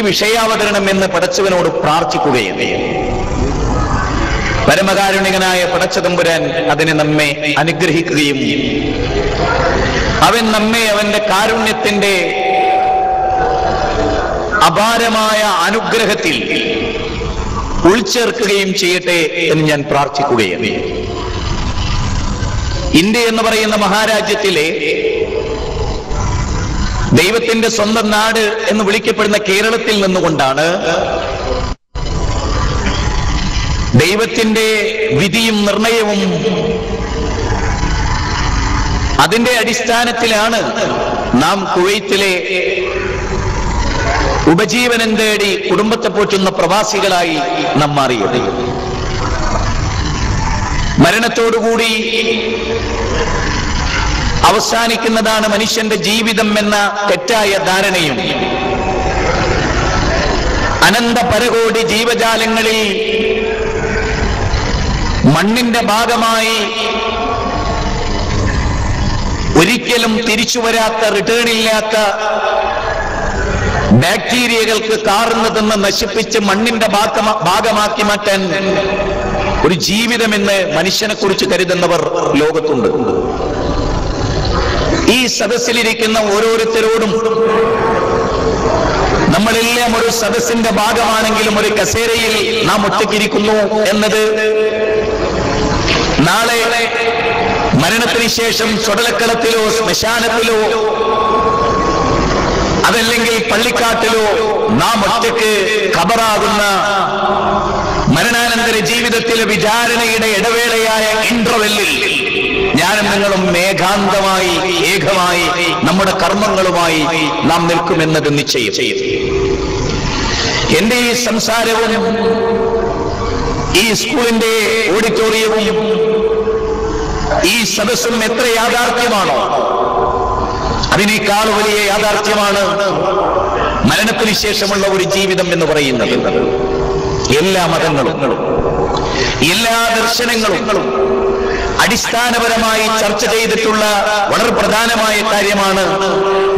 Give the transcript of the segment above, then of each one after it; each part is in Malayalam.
വിഷയാവതരണം എന്ന് പടച്ചവനോട് പ്രാർത്ഥിക്കുകയാണ്. പരമകാരുണികനായ പടച്ചതമ്പുരാൻ അതിനെ നമ്മെ അനുഗ്രഹിക്കുകയും അവൻ നമ്മെ അവന്റെ കാരുണ്യത്തിന്റെ അപാരമായ അനുഗ്രഹത്തിൽ ഉൾച്ചേർക്കുകയും ചെയ്യട്ടെ എന്ന് ഞാൻ പ്രാർത്ഥിക്കുകയാണ്. ഇന്ത്യ എന്ന് പറയുന്ന മഹാരാജ്യത്തിലെ ദൈവത്തിന്റെ സ്വന്തം നാട് എന്ന് വിളിക്കപ്പെടുന്ന കേരളത്തിൽ നിന്നുകൊണ്ടാണ് ദൈവത്തിന്റെ വിധിയും നിർണയവും അതിന്റെ അടിസ്ഥാനത്തിലാണ് നാം കുവൈത്തിലെ ഉപജീവനം തേടി കുടുംബത്തെ പോറ്റുന്ന പ്രവാസികളായി നാം മാറിയത്. മരണത്തോടുകൂടി അവസാനിക്കുന്നതാണ് മനുഷ്യന്റെ ജീവിതം എന്ന തെറ്റായ ധാരണയും അനന്ത പരകോടി ജീവജാലങ്ങളിൽ മണ്ണിന്റെ ഭാഗമായി ഒരിക്കലും തിരിച്ചു വരാത്ത, റിട്ടേണില്ലാത്ത ബാക്ടീരിയകൾക്ക് കാറുന്നതെന്ന് നശിപ്പിച്ച് മണ്ണിന്റെ ഭാഗമാക്കി മാറ്റാൻ ഒരു ജീവിതമെന്ന് മനുഷ്യനെ കുറിച്ച് കരുതുന്നവർ ലോകത്തുണ്ട്. ഈ സദസ്സിലിരിക്കുന്ന ഓരോരുത്തരോടും നമ്മളെല്ലാം ഒരു സദസ്സിന്റെ ഭാഗമാണെങ്കിലും ഒരു കസേരയിൽ നാം ഒറ്റയ്ക്കിരിക്കുന്നു എന്നത് നാളെ മരണത്തിന് ശേഷം ചുടലക്കളത്തിലോ ശ്മശാനത്തിലോ അതല്ലെങ്കിൽ പള്ളിക്കാട്ടിലോ നാം ഒറ്റയ്ക്ക് ഖബറാകുന്ന മരണാനന്തര ജീവിതത്തിലെ വിചാരണയുടെ ഇടവേളയായ ഇന്റർവെല്ലിൽ ഞാനും നിങ്ങളും ഏകാന്തമായി ഏകമായി നമ്മുടെ കർമ്മങ്ങളുമായി നാം നിൽക്കുമെന്നത് നിശ്ചയം. എന്റെ ഈ സംസാരവും ഈ സ്കൂളിന്റെ ഓഡിറ്റോറിയവും ഈ സദസ്സും എത്ര യാഥാർത്ഥ്യമാണോ അതിനേക്കാൾ വലിയ യാഥാർത്ഥ്യമാണ് മരണത്തിന് ശേഷമുള്ള ഒരു ജീവിതം എന്ന് പറയുന്നത്. എല്ലാ മതങ്ങളും എല്ലാ ദർശനങ്ങളും അടിസ്ഥാനപരമായി ചർച്ച ചെയ്തിട്ടുള്ള വളരെ പ്രധാനമായ കാര്യമാണ്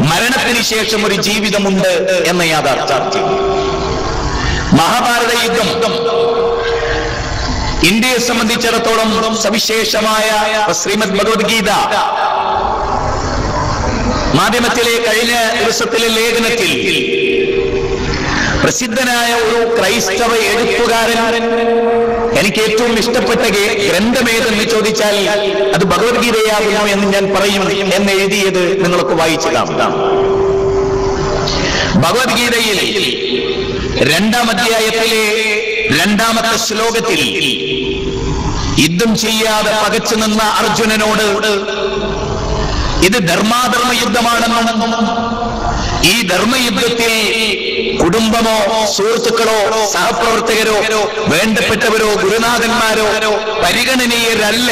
മരണത്തിന് ശേഷം ഒരു ജീവിതമുണ്ട് എന്ന യാഥാർത്ഥ്യം. മഹാഭാരത യുദ്ധം ഇന്ത്യയെ സംബന്ധിച്ചിടത്തോളം സവിശേഷമായ ശ്രീമദ് ഭഗവത്ഗീത മാധ്യമത്തിലെ കഴിഞ്ഞ ദിവസത്തിലെ ലേഖനത്തിൽ പ്രസിദ്ധനായ ഒരു ക്രൈസ്തവ എഴുത്തുകാരൻ എനിക്ക് ഏറ്റവും ഇഷ്ടപ്പെട്ട ഗ്രന്ഥമേതെന്ന് ചോദിച്ചാൽ അത് ഭഗവത്ഗീതയാകുന്നു എന്ന് ഞാൻ പറയും എന്ന് എഴുതിയത് നിങ്ങൾക്ക് വായിച്ചിടാം. ഭഗവത്ഗീതയിൽ 2-ാം അധ്യായത്തിലെ 2-ാമത്തെ ശ്ലോകത്തിൽ യുദ്ധം ചെയ്യാതെ പകച്ചു നിന്ന അർജുനനോട് ഇത് ധർമാധർമ്മ യുദ്ധമാണെന്നും ഈ ധർമ്മയുദ്ധത്തിൽ കുടുംബമോ സുഹൃത്തുക്കളോ സഹപ്രവർത്തകരോ വേണ്ടപ്പെട്ടവരോ ഗുരുനാഥന്മാരോ പരിഗണനീയരല്ല,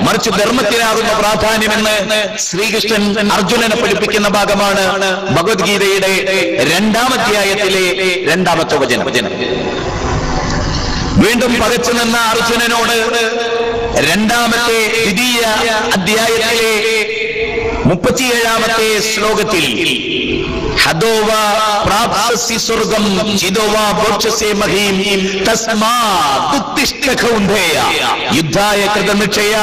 മറിച്ച് ധർമ്മത്തിനാകുന്ന പ്രാധാന്യമെന്ന് ശ്രീകൃഷ്ണൻ അർജുനനെ പഠിപ്പിക്കുന്ന ഭാഗമാണ് ഭഗവത്ഗീതയുടെ 2-ാം അധ്യായത്തിലെ 2-ാമത്തെ വചനം. വീണ്ടും പകച്ചു നിന്ന അർജുനനോട് 2-ാമത്തെ ദ്വിതീയ അധ്യായത്തിലെ 37-ാമത്തെ ശ്ലോകത്തിൽ ഹദോവ പ്രാപ്സ്യസി സ്വർഗം ചിദോവ ഭോക്ഷ്യസേ മഹീം തസ്മാത് ഉത്തിഷ്ഠ കൗന്ദേയ യുദ്ധായ കൃതനിശ്ചയ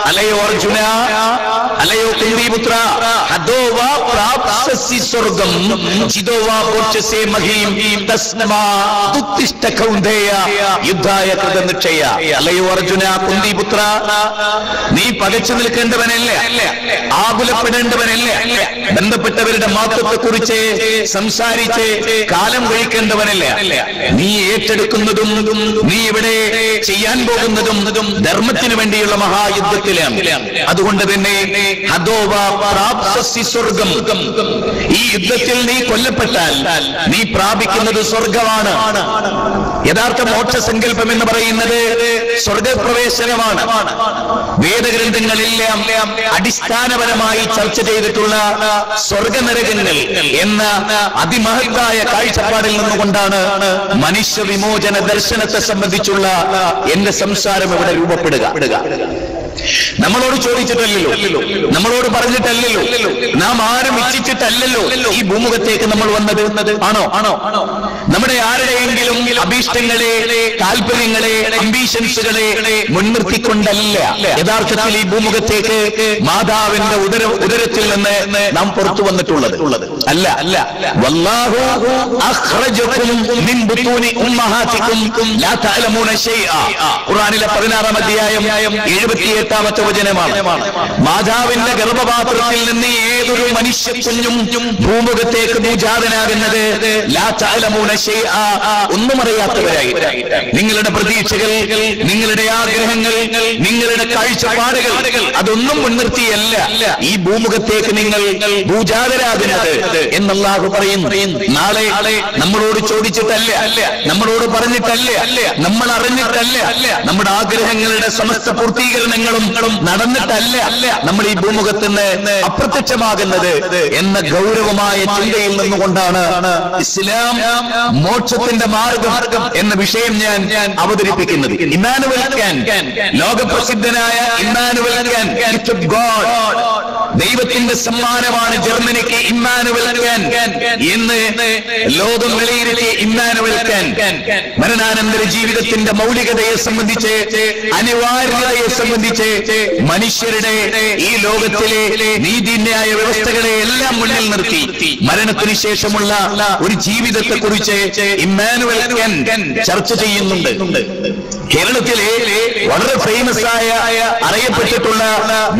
അലയോ അർജുന അലയോ കുന്തിപുത്ര ഹദോവ പ്രാപ്സ്യസി സ്വർഗം ചിദോവ ഭോക്ഷ്യസേ മഹീം തസ്മാത് ഉത്തിഷ്ഠ കൗന്ദേയ യുദ്ധായ കൃതനിശ്ചയ അലയോ അർജുന കുന്തിപുത്ര നീ പകച്ചു നിൽക്കേണ്ടവനല്ല, ആകുലപ്പെടേണ്ടവനല്ല, ബന്ധപ്പെട്ടവരുടെ മഹത്വത്തെ കുറിച്ച് സംസാരിച്ച് കാലം കഴിക്കേണ്ടവനല്ല. നീ ഏറ്റെടുക്കുന്നതും നീ ഇവിടെ ചെയ്യാൻ പോകുന്നതും ധർമ്മത്തിന് വേണ്ടിയുള്ള മഹായുദ്ധത്തിലാണ്. അതുകൊണ്ട് തന്നെ സ്വർഗം, ഈ യുദ്ധത്തിൽ നീ കൊല്ലപ്പെട്ടാൽ നീ പ്രാപിക്കുന്നത് സ്വർഗമാണ്. യഥാർത്ഥ മോക്ഷസങ്കല്പം എന്ന് പറയുന്നത് സ്വർഗപ്രവേശനമാണ്. വേദഗ്രന്ഥങ്ങളെല്ലാം അടിസ്ഥാനപരമായി ചർച്ച ചെയ്തിട്ടുള്ള സ്വർഗനരകങ്ങൾ എന്ന അതിമഹത്തായ കാഴ്ചപ്പാടിൽ നിന്നുകൊണ്ടാണ് മനുഷ്യ വിമോചന ദർശനത്തെ സംബന്ധിച്ചുള്ള എന്റെ സംസാരം ഇവിടെ രൂപപ്പെടുക. നമ്മളോട് ചോദിച്ചിട്ടല്ലല്ലോ, നമ്മളോട് പറഞ്ഞിട്ടല്ലല്ലോ, നാം ആരും ഇച്ഛിച്ചിട്ടല്ലല്ലോ ഈ ഭൂമുഖത്തേക്ക് നമ്മൾ വന്നത്. ആണോ? നമ്മുടെ ആരുടെയെങ്കിലും അഭീഷ്ടങ്ങളെ, താല്പര്യങ്ങളെ, അംബീഷൻസുകളെ മുൻനിർത്തിക്കൊണ്ടല്ല യഥാർത്ഥത്തിൽ ഈ ഭൂമുഖത്തേക്ക് മാതാവിന്റെ ഉദരത്തിൽ നിന്ന് നാം പുറത്തു വന്നിട്ടുള്ളത്. അല്ല. വല്ലാഹു അഖ്റജകും മിൻ ബുതൂനി ഉമ്മഹാതികും ലാ തഅലമൂന ശൈഅ. ഖുർആനിലെ 16-ാം അധ്യായം 78-ാമത്തെ വചനമാണ്. മാതാവിന്റെ ഗർഭപാത്രത്തിൽ നിന്ന് ഏതൊരു മനുഷ്യ കുഞ്ഞും ഭൂമുഖത്തേക്ക് ഭൂജാതനാകുന്നത് ലാ തഅലമൂന ശൈഅ, ഒന്നും അറിയാത്തവരായി. നിങ്ങളുടെ പ്രതീക്ഷകൾ, നിങ്ങളുടെ ആഗ്രഹങ്ങൾ, നിങ്ങളുടെ കാഴ്ചപ്പാടുകൾ അതൊന്നും മുൻനിർത്തിയല്ല ഈ ഭൂമുഖത്തേക്ക് നിങ്ങൾ ഭൂജാതരാകുന്നത് എന്ന് അല്ലാഹു പറയുന്നു. നാളെ നമ്മളോട് ചോദിച്ചിട്ടല്ല, നമ്മളോട് പറഞ്ഞിട്ടല്ല, നമ്മൾ അറിഞ്ഞിട്ടല്ല, നമ്മുടെ ആഗ്രഹങ്ങളുടെ സമസ്ത പൂർത്തീകരണങ്ങളും നടന്നിട്ടല്ല നമ്മൾ ഈ ഭൂമുഖത്ത് നിന്ന് അപ്രത്യക്ഷമാകുന്നത് എന്ന ഗൗരവമായ ചിന്തയിൽ നിന്നുകൊണ്ടാണ് ഇസ്ലാം മോക്ഷത്തിന്റെ മാർഗം എന്ന വിഷയം ഞാൻ അവതരിപ്പിക്കുന്നത്. ഇമ്മാനുവൽ കാൻ, ലോകപ്രസിദ്ധനായ Immanuel Kant, gift of God, ദൈവത്തിന്റെ സമ്മാനമാണ് ജർമ്മനിക്ക് ഇമ്മാനുവൽ കാൻ എന്ന് ലോകം വിലയിരുത്തിയ ഇമ്മാനുവൽ കാൻ മരണാനന്തര ജീവിതത്തിന്റെ മൗലികതയെ സംബന്ധിച്ച്, അനിവാര്യതയെ സംബന്ധിച്ച്, മനുഷ്യരുടെ ഈ ലോകത്തിലെ നീതിന്യായ വ്യവസ്ഥകളെ എല്ലാം മുന്നിൽ നിർത്തി മരണത്തിന് ശേഷമുള്ള ഒരു ജീവിതത്തെ കുറിച്ച് ഇമ്മാനുവൽ കാൻ ചർച്ച ചെയ്യുന്നുണ്ട്. കേരളത്തിലെ വളരെ ഫേമസ് ആയ അറിയപ്പെട്ടിട്ടുള്ള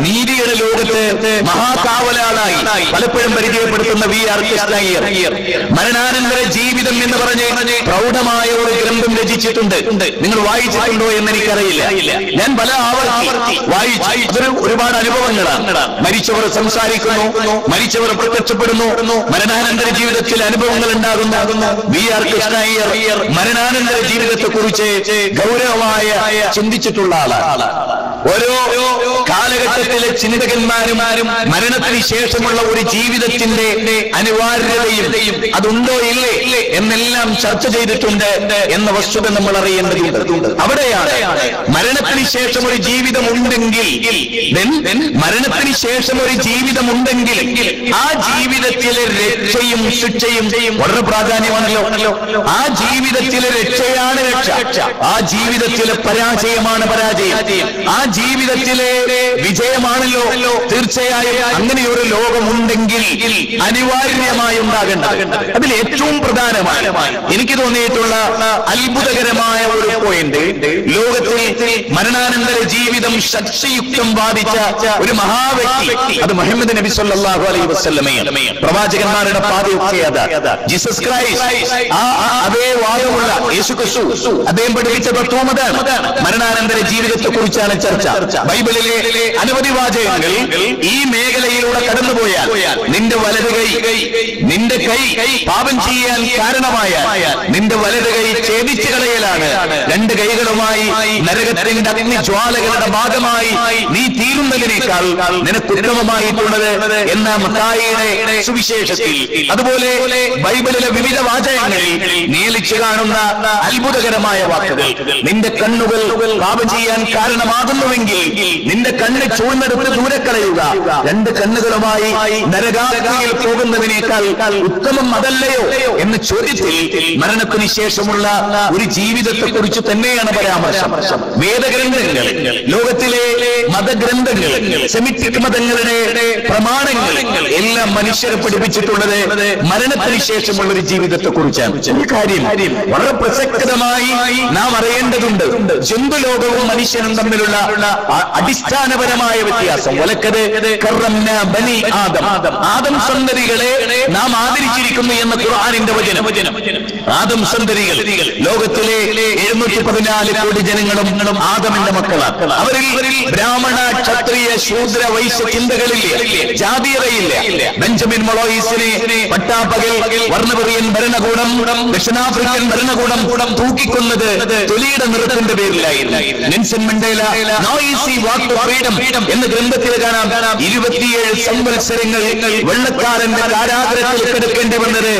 നീതിയുടെ ലോകത്ത് മഹാകാവലാളായി പലപ്പോഴും പരിചയപ്പെടുത്തുന്ന വി.ആർ. കൃഷ്ണയ്യർ മരണാനന്തര ജീവിതം എന്ന് പറഞ്ഞ് പ്രൗഢമായ ഒരു ഗ്രന്ഥം രചിച്ചിട്ടുണ്ട്. നിങ്ങൾ വായിച്ചിട്ടുണ്ടോ എന്ന് എനിക്കറിയില്ല. ഞാൻ പല ആവർത്തി വായിച്ചു. അതൊരു ഒരുപാട് അനുഭവങ്ങളാണ്. മരിച്ചവർ സംസാരിക്കുന്നു, മരിച്ചവർ പ്രത്യക്ഷപ്പെടുന്നു, മരണാനന്തര ജീവിതത്തിൽ അനുഭവങ്ങൾ ഉണ്ടാകുന്നു. വി.ആർ. കൃഷ്ണയ്യർ മരണാനന്തര ജീവിതത്തെ കുറിച്ച് ഗൗരവമായ ചിന്തിച്ചിട്ടുള്ള ആളാണ്. ഓരോ കാലഘട്ടത്തിലെ ചിന്തകന്മാരും മരണത്തിന് ശേഷമുള്ള ഒരു ജീവിതത്തിന്റെ അനിവാര്യതയും അതുണ്ടോ ഇല്ലേ എന്നെല്ലാം ചർച്ച ചെയ്തിട്ടുണ്ട് എന്ന വസ്തുത നമ്മൾ അറിയേണ്ടതുണ്ട്. അവിടെയാണ് മരണത്തിന് ശേഷം ഒരു ജീവിതം ഉണ്ടെങ്കിൽ, മരണത്തിന് ശേഷം ഒരു ജീവിതമുണ്ടെങ്കിൽ ആ ജീവിതത്തിലെ രക്ഷയും ശിക്ഷയും വളരെ പ്രാധാന്യമാണല്ലോ. ആ ജീവിതത്തിലെ രക്ഷയാണ് രക്ഷ, ആ ജീവിതത്തിലെ പരാജയമാണ് പരാജയം, ആ ജീവിതത്തിലെ വിജയമാണല്ലോ തീർച്ചയായും. അങ്ങനെയൊരു ലോകമുണ്ടെങ്കിൽ അനിവാര്യമായി ഉണ്ടാകേണ്ടത്. അതിൽ ഏറ്റവും പ്രധാനമായി എനിക്ക് തോന്നിയിട്ടുള്ള അത്ഭുതകരമായ ഒരു പോയിന്റ്, ലോകത്തിൽ മരണാനന്തര ജീവിതം ശക്തിയുക്തം ബാധിച്ച ഒരു മഹാവ്യക്തി, അത് മുഹമ്മദ് നബി സല്ലല്ലാഹു അലൈഹി വസല്ലമയാണ്. പ്രവാചകന്മാരുടെ പാതയൊക്കെ അതാ. ജീസസ് ക്രൈസ്റ്റ്, അതേ വാദമുള്ള യേശു ക്രിസ്തു, അദ്ദേഹം പഠിപ്പിച്ച തത്വം അതാണ്. മരണാനന്തര ജീവിതത്തെ കുറിച്ചാണ് ചർച്ച. ബൈബിളിലെ അനവധി വാചകങ്ങൾ ഈ മേഖലയിലൂടെ കടന്നുപോയാൽ നിന്റെ വലത് കൈ, നിന്റെ കൈ പാപം ചെയ്യാൻ കാരണമായ നിന്റെ വലത് കൈ ഛേദിച്ചു കളയലാണ്. രണ്ട് കൈകളുമായി നരകത്തിന്റെ അഗ്നിജ്വാലകളുടെ ഭാഗമായി നീ തീരുന്നതിനേക്കാൾ നിനക്ക് ഉത്തമമായിട്ടുള്ളത് എന്ന മത്തായിയുടെ സുവിശേഷത്തിൽ, അതുപോലെ ബൈബിളിലെ വിവിധ വാചകങ്ങളിൽ നീലിച്ചു കാണുന്ന അത്ഭുതകരമായ വാക്കുകൾ. നിന്റെ കണ്ണുകൾ പാപം ചെയ്യാൻ കാരണമാകുന്നുവെങ്കിൽ നിന്റെ കണ്ണ് ചൂഴ്ന്നെടുത്ത് ദൂരെ കളയുക. രണ്ട് കണ്ണുകളുമായി നരകാഗ്നിയിൽ പോകുന്നതിനേക്കാൾ ഉത്തമം അതല്ലയോ എന്ന ചോദ്യത്തിൽ മരണത്തിന് ശേഷമുള്ള ഒരു ജീവിതത്തെ കുറിച്ച് തന്നെയാണ് പരാമർശം. വേദഗ്രന്ഥങ്ങൾ, ലോകത്തിലെ മതഗ്രന്ഥങ്ങൾ, സെമിറ്റിക് മതങ്ങളുടെ പ്രമാണങ്ങൾ എല്ലാം മനുഷ്യരെ പഠിപ്പിച്ചിട്ടുള്ളത് മരണത്തിന് ശേഷമുള്ള ഒരു ജീവിതത്തെ കുറിച്ചാണ്. ഒരു കാര്യം വളരെ പ്രസക്തമായി നാം അറിയേണ്ടതുണ്ട്. ജന്തുലോകവും മനുഷ്യനും തമ്മിലുള്ള അടിസ്ഥാനപരമായ വ്യത്യാസം. വലക്കത് കറംനാ ബനി ആദം, ആദം സന്തതികളെ നാം ആദരിച്ചിരിക്കുന്നു എന്ന ഖുർആനിന്റെ വചനം. ആദം സന്തതികൾ, ലോകത്തിലെ 714 കോടി ജനങ്ങളും ആദമിന്റെ മക്കളാണ്. അവരിൽ ബ്രാഹ്മണ, ക്ഷത്രിയ, ശൂദ്ര, വൈശ്യ ചിന്തകളില്ല, ജാതീയതയില്ല. ബെഞ്ചമിൻ മൊളോയിസിനെ പട്ടാപ്പകൽ വർണ്ണപെറിയൻ ഭരണകൂടം, ദക്ഷിണാഫ്രിക്കൻ ഭരണകൂടം തൂക്കിക്കൊന്നത് തൊലിയുടെ നിറത്തിന്റെ പേരിലായിരുന്നു. Nelson Mandela no easy walk to freedom എന്ന ഗ്രന്ഥത്തിൽ കാണാം 27 സംവത്സരങ്ങൾ വെള്ളക്കാരന്റെ കാരാഗ്രഹത്തിൽ കിടക്കേണ്ടി വന്നത്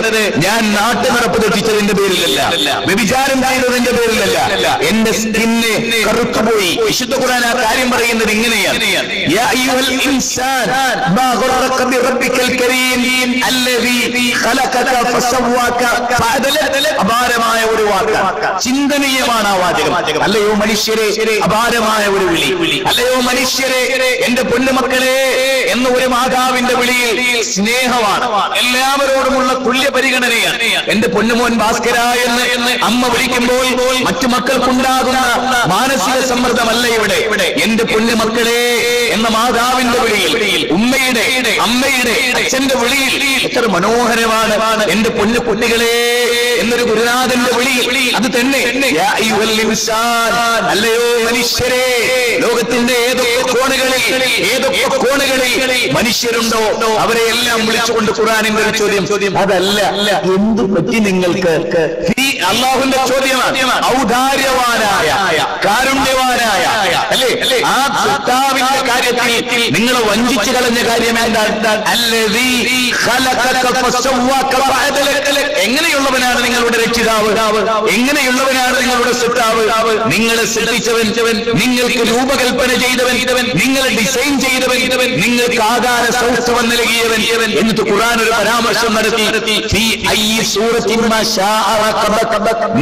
ഞാൻ നാട്ടുനിറപ്പ് തെറ്റിച്ചതിന്റെ പേരിലല്ല, വ്യഭിചാരം ചെയ്തതിന്റെ പേരിലല്ല, എന്റെ സ്കിന്ന് കറുത്തുപോയി. വിശുദ്ധ ഖുർആൻ കാര്യം പറയുന്നത് ഇങ്ങനെയാണ്. യാ അയ്യുഹൽ ഇൻസാൻ മാ ഗററക ബിറബ്ബിക്കൽ കരീം അല്ലദീ ഖലഖക ഫസവ്വാക ഫഅദല. അപാരമായ ഒരു വാക്ക്, ചിന്തനീയമാണ് ആ വാചകം. അല്ലയോ മനുഷ്യരെ, അപാരമായ ഒരു വിളി. അല്ലയോ മനുഷ്യരെ, എന്റെ പൊന്നുമക്കളെ എന്ന ഒരു മാതാവിന്റെ വിളിയിൽ സ്നേഹമാണ്, എല്ലാവരോടുമുള്ള തുല്യ പരിഗണനയാണ്. എന്റെ പൊന്നുമോൻ ഭാസ്കര എന്ന് അമ്മ വിളിക്കുമ്പോൾ മറ്റു മക്കൾക്കുണ്ടാകുന്ന മാനസിക സമ്മർദ്ദമല്ല ഇവിടെ. എന്റെ പൊന്നുമക്കളെ എന്ന മാതാവിന്റെ വിളിയിൽ, ഉമ്മയുടെ, അമ്മയുടെ, അച്ഛന്റെ വിളിയിൽ എത്ര മനോഹരമാണ് എന്റെ പൊന്നു കുട്ടികളെ എന്നൊരു ഗുരുനാഥന്റെ വിളിയിൽ. അത് തന്നെ യാ അയ്യുഹൽ ഇൻസാൻ, അല്ലയോ മനുഷ്യരെ. ലോകത്തിന്റെ ഏതൊക്കെ കോണുകളിൽ മനുഷ്യരുണ്ടോ അവരെ എല്ലാം വിളിച്ചുകൊണ്ട് ഖുർആനിന്റെ ഒരു ചോദ്യം. അതല്ല, എന്തു പറ്റി നിങ്ങൾക്ക്? അള്ളാഹുവിന്റെ ചോദ്യമാണ്. ഔദാര്യവാനായ, കാരുണ്യവാനായ, അല്ലേ, ആ സൃഷ്ടാവിന്റെ കാര്യത്തിൽ നിങ്ങളെ വഞ്ചിച്ചു കളഞ്ഞ കാര്യം എന്താണ്? അല്ലദീ ഖലഖക ഫസവ്വാക ഫഅദല. എങ്ങനെയുള്ളവനാണ് നിങ്ങളുടെ രക്ഷിതാവ്? എങ്ങനെയുള്ളവനാണ് നിങ്ങളുടെ സൃഷ്ടാവ്? നിങ്ങളെ സൃഷ്ടിച്ചവൻ, നിങ്ങൾക്ക് രൂപകൽപ്പന ചെയ്തവൻ, നിങ്ങളെ ഡിസൈൻ ചെയ്തവൻ, നിങ്ങൾക്ക് ആകാര സൗഷ്ഠവം നൽകിയവൻ. എന്നിട്ട് ഖുർആൻ ഒരു പരാമർശം നടത്തി. ഫീ അയ്യി സൂറത്തിൻ മാ ശാഅ റകബക.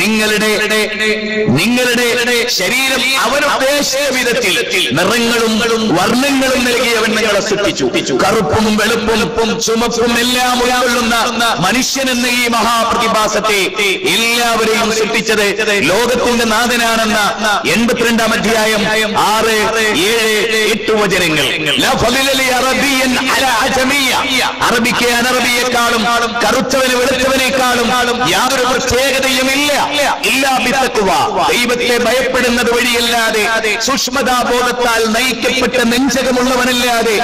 നിങ്ങളുടെ ശരീരം അവൻ ഉദ്ദേശിച്ച വിധത്തിൽ നിറങ്ങളും വർണ്ണങ്ങളും നൽകിയവൻ നിങ്ങളെ സൃഷ്ടിച്ചു. കറുപ്പും വെളുപ്പും ചുമപ്പും എല്ലാം ഉൾക്കൊള്ളുന്ന മനുഷ്യൻ എന്ന ഈ മഹാപ്രതിഭാസത്തെ എല്ലാവരെയും സൃഷ്ടിച്ചത് ലോകത്തിന്റെ നാഥനാണെന്ന 82-ാം അധ്യായം 6, 7, 8 വചനങ്ങൾ. അറബിക്ക് അനറബിയെക്കാളും കറുത്തവന് വെളുത്തവനേക്കാളും യാതൊരു പ്രത്യേകതയും ഇല്ല. ദൈവത്തെ ഭയപ്പെടുന്നത് വഴിയല്ലാതെ, സൂക്ഷ്മതാബോധത്താൽ നയിക്കപ്പെട്ട നെഞ്ചകമുള്ളവനല്ലാതെ